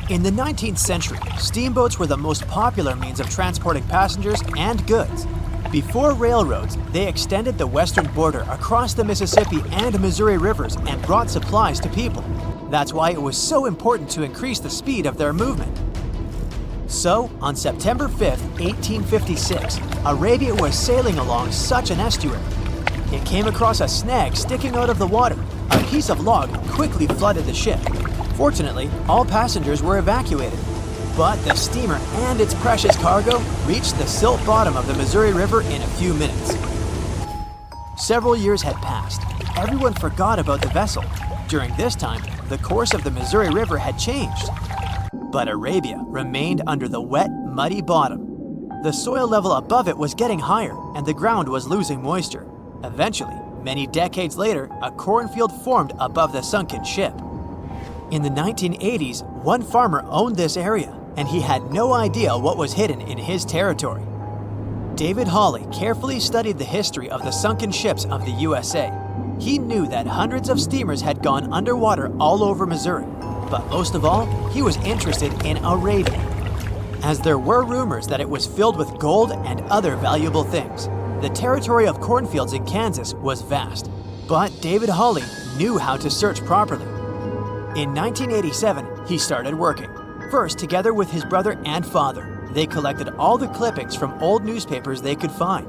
In the 19th century, steamboats were the most popular means of transporting passengers and goods. Before railroads, they extended the western border across the Mississippi and Missouri rivers and brought supplies to people. That's why it was so important to increase the speed of their movement. So, on September 5, 1856, Arabia was sailing along such an estuary. It came across a snag sticking out of the water. A piece of log quickly flooded the ship. Fortunately, all passengers were evacuated. But the steamer and its precious cargo reached the silt bottom of the Missouri River in a few minutes. Several years had passed. Everyone forgot about the vessel. During this time, the course of the Missouri River had changed. But Arabia remained under the wet, muddy bottom. The soil level above it was getting higher, and the ground was losing moisture. Eventually, many decades later, a cornfield formed above the sunken ship. In the 1980s, one farmer owned this area, and he had no idea what was hidden in his territory. David Hawley carefully studied the history of the sunken ships of the USA. He knew that hundreds of steamers had gone underwater all over Missouri, but most of all, he was interested in Arabia, as there were rumors that it was filled with gold and other valuable things. The territory of cornfields in Kansas was vast, but David Hawley knew how to search properly. In 1987, he started working. First, together with his brother and father, they collected all the clippings from old newspapers they could find.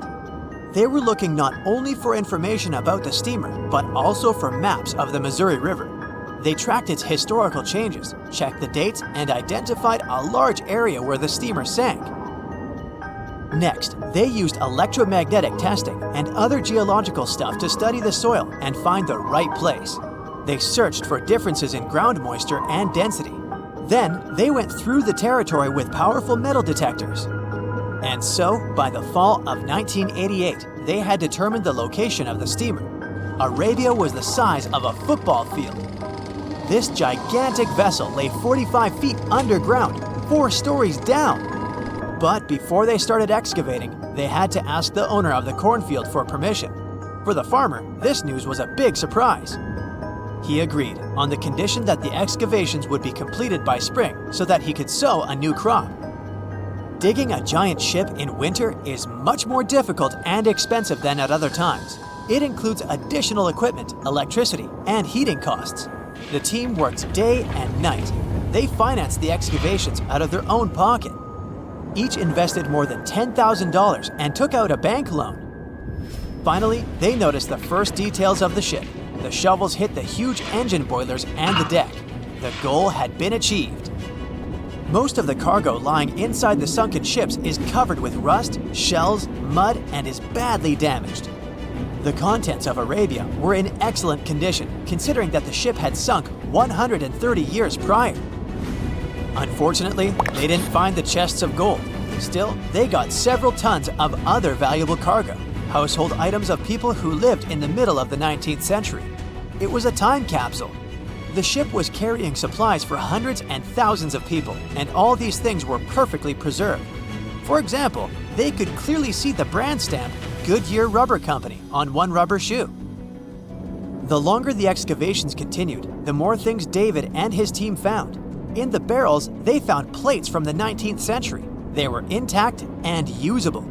They were looking not only for information about the steamer, but also for maps of the Missouri River. They tracked its historical changes, checked the dates, and identified a large area where the steamer sank. Next, they used electromagnetic testing and other geological stuff to study the soil and find the right place. They searched for differences in ground moisture and density. Then, they went through the territory with powerful metal detectors. And so, by the fall of 1988, they had determined the location of the steamer. Arabia was the size of a football field. This gigantic vessel lay 45 feet underground, 4 stories down. But before they started excavating, they had to ask the owner of the cornfield for permission. For the farmer, this news was a big surprise. He agreed, on the condition that the excavations would be completed by spring so that he could sow a new crop. Digging a giant ship in winter is much more difficult and expensive than at other times. It includes additional equipment, electricity, and heating costs. The team worked day and night. They financed the excavations out of their own pocket. Each invested more than $10,000 and took out a bank loan. Finally, they noticed the first details of the ship. The shovels hit the huge engine boilers and the deck. The goal had been achieved. Most of the cargo lying inside the sunken ships is covered with rust, shells, mud, and is badly damaged. The contents of Arabia were in excellent condition, considering that the ship had sunk 130 years prior. Unfortunately, they didn't find the chests of gold. Still, they got several tons of other valuable cargo, household items of people who lived in the middle of the 19th century. It was a time capsule. The ship was carrying supplies for hundreds and thousands of people, and all these things were perfectly preserved. For example, they could clearly see the brand stamp Goodyear Rubber Company on one rubber shoe. The longer the excavations continued, the more things David and his team found. In the barrels, they found plates from the 19th century. They were intact and usable.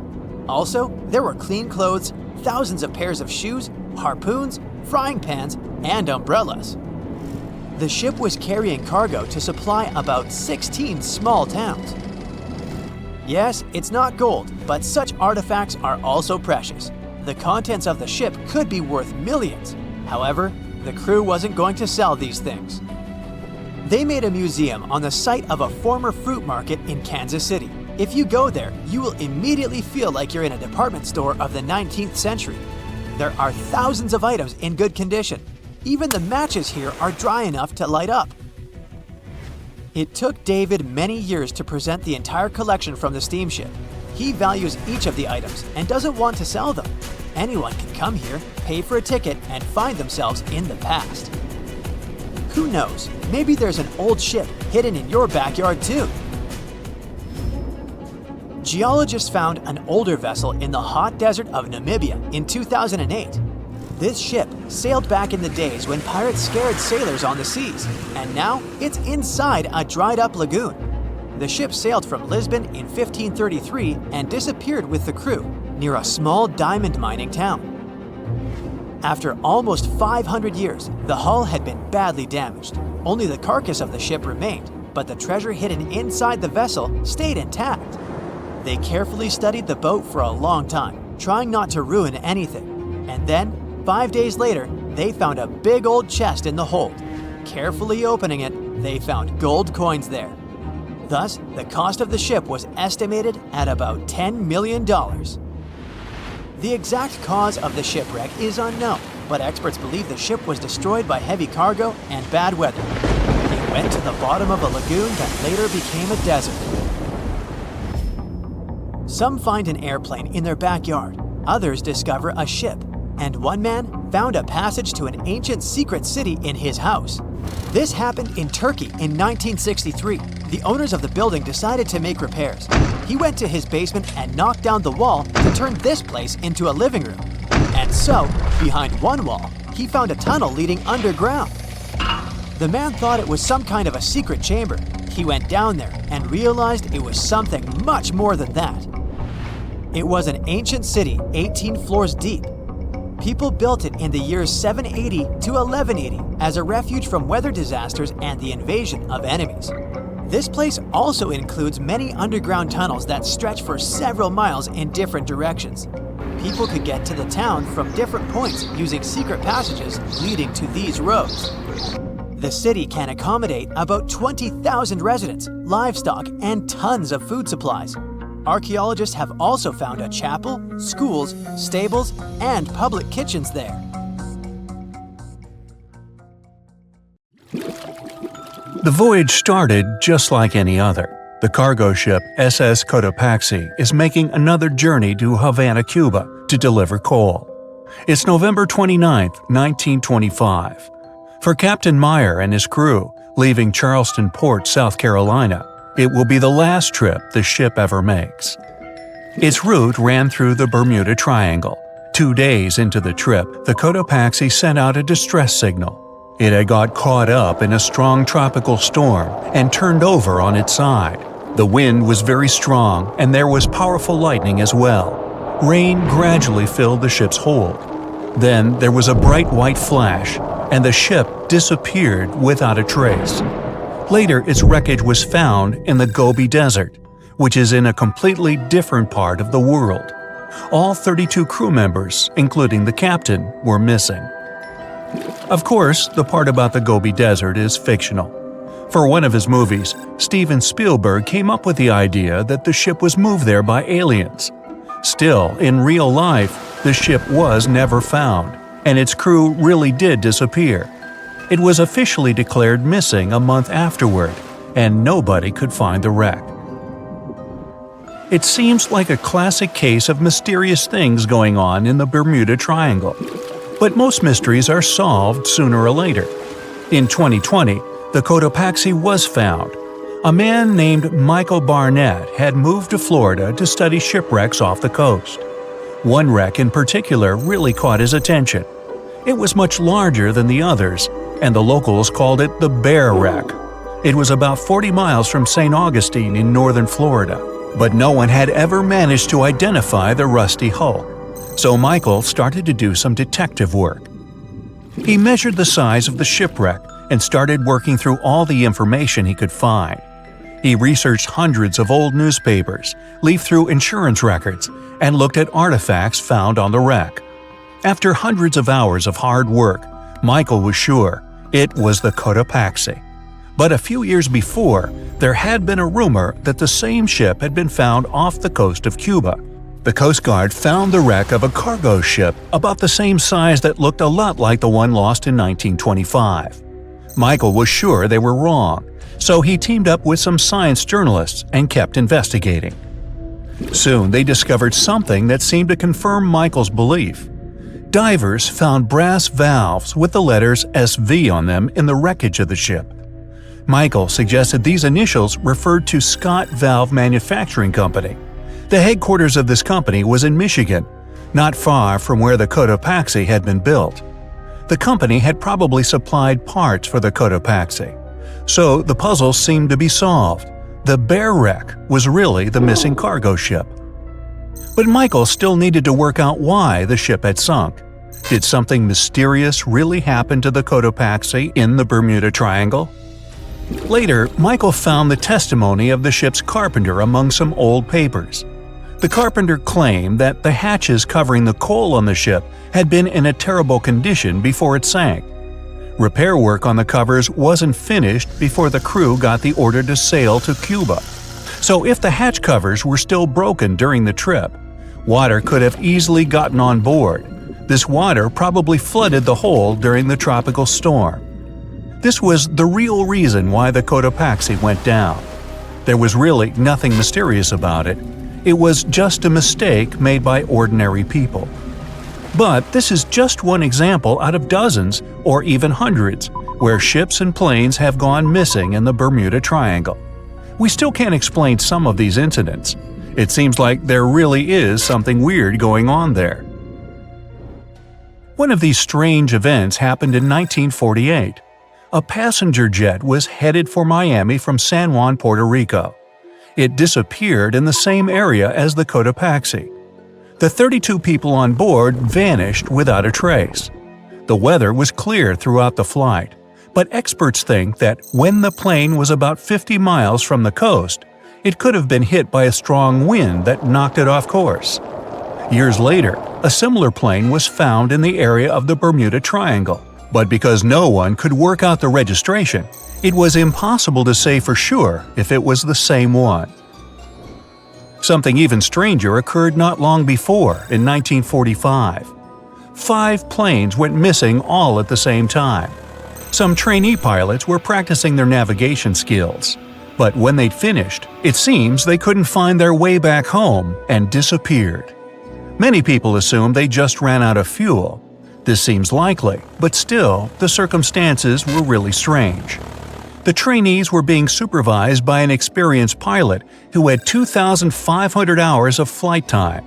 Also, there were clean clothes, thousands of pairs of shoes, harpoons, frying pans, and umbrellas. The ship was carrying cargo to supply about 16 small towns. Yes, it's not gold, but such artifacts are also precious. The contents of the ship could be worth millions. However, the crew wasn't going to sell these things. They made a museum on the site of a former fruit market in Kansas City. If you go there, you will immediately feel like you're in a department store of the 19th century. There are thousands of items in good condition. Even the matches here are dry enough to light up. It took David many years to present the entire collection from the steamship. He values each of the items and doesn't want to sell them. Anyone can come here, pay for a ticket, and find themselves in the past. Who knows, maybe there's an old ship hidden in your backyard too. Geologists found an older vessel in the hot desert of Namibia in 2008. This ship sailed back in the days when pirates scared sailors on the seas, and now it's inside a dried-up lagoon. The ship sailed from Lisbon in 1533 and disappeared with the crew near a small diamond mining town. After almost 500 years, the hull had been badly damaged. Only the carcass of the ship remained, but the treasure hidden inside the vessel stayed intact. They carefully studied the boat for a long time, trying not to ruin anything. And then, 5 days later, they found a big old chest in the hold. Carefully opening it, they found gold coins there. Thus, the cost of the ship was estimated at about $10 million. The exact cause of the shipwreck is unknown, but experts believe the ship was destroyed by heavy cargo and bad weather. It went to the bottom of a lagoon that later became a desert. Some find an airplane in their backyard, others discover a ship, and one man found a passage to an ancient secret city in his house. This happened in Turkey in 1963. The owners of the building decided to make repairs. He went to his basement and knocked down the wall to turn this place into a living room. And so, behind one wall, he found a tunnel leading underground. The man thought it was some kind of a secret chamber. He went down there and realized it was something much more than that. It was an ancient city 18 floors deep. People built it in the years 780 to 1180 as a refuge from weather disasters and the invasion of enemies. This place also includes many underground tunnels that stretch for several miles in different directions. People could get to the town from different points using secret passages leading to these roads. The city can accommodate about 20,000 residents, livestock, and tons of food supplies. Archaeologists have also found a chapel, schools, stables, and public kitchens there. The voyage started just like any other. The cargo ship SS Cotopaxi is making another journey to Havana, Cuba, to deliver coal. It's November 29, 1925. For Captain Meyer and his crew, leaving Charleston Port, South Carolina, it will be the last trip the ship ever makes. Its route ran through the Bermuda Triangle. 2 days into the trip, the Cotopaxi sent out a distress signal. It had got caught up in a strong tropical storm and turned over on its side. The wind was very strong and there was powerful lightning as well. Rain gradually filled the ship's hold. Then there was a bright white flash, and the ship disappeared without a trace. Later, its wreckage was found in the Gobi Desert, which is in a completely different part of the world. All 32 crew members, including the captain, were missing. Of course, the part about the Gobi Desert is fictional. For one of his movies, Steven Spielberg came up with the idea that the ship was moved there by aliens. Still, in real life, the ship was never found, and its crew really did disappear. It was officially declared missing a month afterward, and nobody could find the wreck. It seems like a classic case of mysterious things going on in the Bermuda Triangle. But most mysteries are solved sooner or later. In 2020, the Cotopaxi was found. A man named Michael Barnett had moved to Florida to study shipwrecks off the coast. One wreck in particular really caught his attention. It was much larger than the others, and the locals called it the Bear Wreck. It was about 40 miles from St. Augustine in northern Florida, but no one had ever managed to identify the rusty hull. So Michael started to do some detective work. He measured the size of the shipwreck and started working through all the information he could find. He researched hundreds of old newspapers, leafed through insurance records, and looked at artifacts found on the wreck. After hundreds of hours of hard work, Michael was sure it was the Cotopaxi. But a few years before, there had been a rumor that the same ship had been found off the coast of Cuba. The Coast Guard found the wreck of a cargo ship about the same size that looked a lot like the one lost in 1925. Michael was sure they were wrong, so he teamed up with some science journalists and kept investigating. Soon they discovered something that seemed to confirm Michael's belief. Divers found brass valves with the letters SV on them in the wreckage of the ship. Michael suggested these initials referred to Scott Valve Manufacturing Company. The headquarters of this company was in Michigan, not far from where the Cotopaxi had been built. The company had probably supplied parts for the Cotopaxi. So the puzzle seemed to be solved. The Bear Wreck was really the missing cargo ship. But Michael still needed to work out why the ship had sunk. Did something mysterious really happen to the Cotopaxi in the Bermuda Triangle? Later, Michael found the testimony of the ship's carpenter among some old papers. The carpenter claimed that the hatches covering the coal on the ship had been in a terrible condition before it sank. Repair work on the covers wasn't finished before the crew got the order to sail to Cuba. So if the hatch covers were still broken during the trip, water could have easily gotten on board. This water probably flooded the hold during the tropical storm. This was the real reason why the Cotopaxi went down. There was really nothing mysterious about it. It was just a mistake made by ordinary people. But this is just one example out of dozens or even hundreds where ships and planes have gone missing in the Bermuda Triangle. We still can't explain some of these incidents. It seems like there really is something weird going on there. One of these strange events happened in 1948. A passenger jet was headed for Miami from San Juan, Puerto Rico. It disappeared in the same area as the Cotopaxi. The 32 people on board vanished without a trace. The weather was clear throughout the flight, but experts think that when the plane was about 50 miles from the coast, it could have been hit by a strong wind that knocked it off course. Years later, a similar plane was found in the area of the Bermuda Triangle, but because no one could work out the registration, it was impossible to say for sure if it was the same one. Something even stranger occurred not long before, in 1945. 5 planes went missing all at the same time. Some trainee pilots were practicing their navigation skills, but when they'd finished, it seems they couldn't find their way back home and disappeared. Many people assume they just ran out of fuel. This seems likely, but still, the circumstances were really strange. The trainees were being supervised by an experienced pilot who had 2,500 hours of flight time.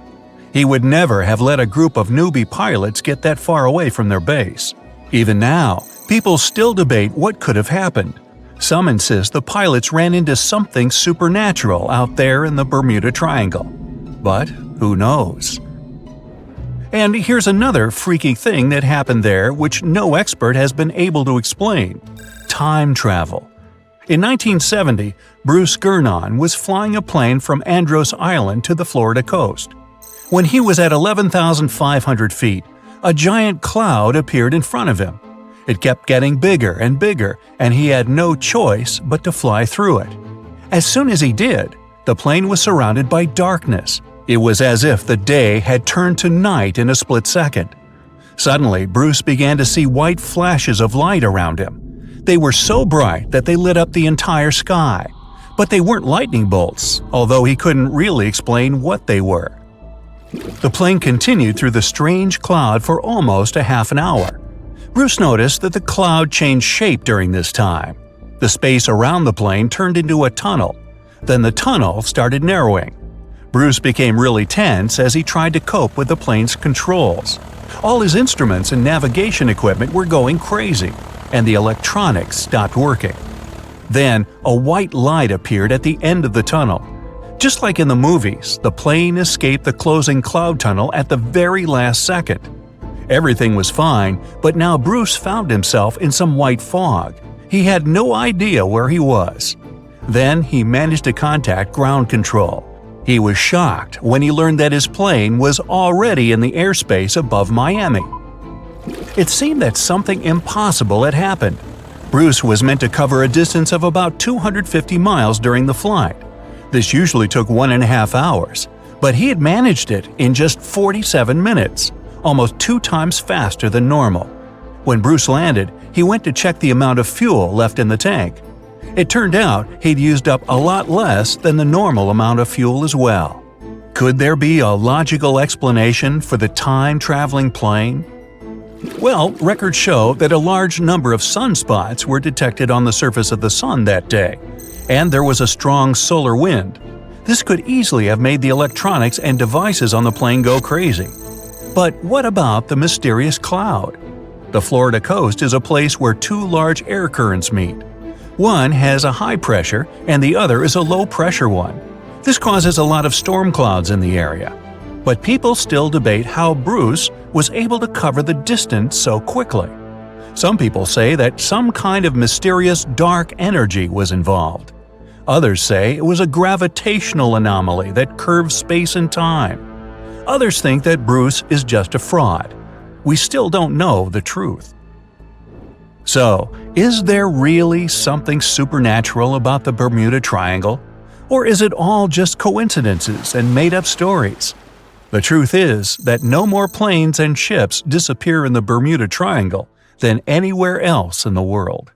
He would never have let a group of newbie pilots get that far away from their base. Even now, people still debate what could have happened. Some insist the pilots ran into something supernatural out there in the Bermuda Triangle. But who knows? And here's another freaky thing that happened there which no expert has been able to explain. Time travel. In 1970, Bruce Gernon was flying a plane from Andros Island to the Florida coast. When he was at 11,500 feet, a giant cloud appeared in front of him. It kept getting bigger and bigger, and he had no choice but to fly through it. As soon as he did, the plane was surrounded by darkness. It was as if the day had turned to night in a split second. Suddenly, Bruce began to see white flashes of light around him. They were so bright that they lit up the entire sky. But they weren't lightning bolts, although he couldn't really explain what they were. The plane continued through the strange cloud for almost a half an hour. Bruce noticed that the cloud changed shape during this time. The space around the plane turned into a tunnel. Then the tunnel started narrowing. Bruce became really tense as he tried to cope with the plane's controls. All his instruments and navigation equipment were going crazy, and the electronics stopped working. Then, a white light appeared at the end of the tunnel. Just like in the movies, the plane escaped the closing cloud tunnel at the very last second. Everything was fine, but now Bruce found himself in some white fog. He had no idea where he was. Then he managed to contact ground control. He was shocked when he learned that his plane was already in the airspace above Miami. It seemed that something impossible had happened. Bruce was meant to cover a distance of about 250 miles during the flight. This usually took 1.5 hours, but he had managed it in just 47 minutes, almost 2 times faster than normal. When Bruce landed, he went to check the amount of fuel left in the tank. It turned out he'd used up a lot less than the normal amount of fuel as well. Could there be a logical explanation for the time-traveling plane? Well, records show that a large number of sunspots were detected on the surface of the sun that day, and there was a strong solar wind. This could easily have made the electronics and devices on the plane go crazy. But what about the mysterious cloud? The Florida coast is a place where 2 large air currents meet. One has a high pressure and the other is a low pressure one. This causes a lot of storm clouds in the area. But people still debate how Bruce was able to cover the distance so quickly. Some people say that some kind of mysterious dark energy was involved. Others say it was a gravitational anomaly that curves space and time. Others think that Bruce is just a fraud. We still don't know the truth. So, is there really something supernatural about the Bermuda Triangle? Or is it all just coincidences and made-up stories? The truth is that no more planes and ships disappear in the Bermuda Triangle than anywhere else in the world.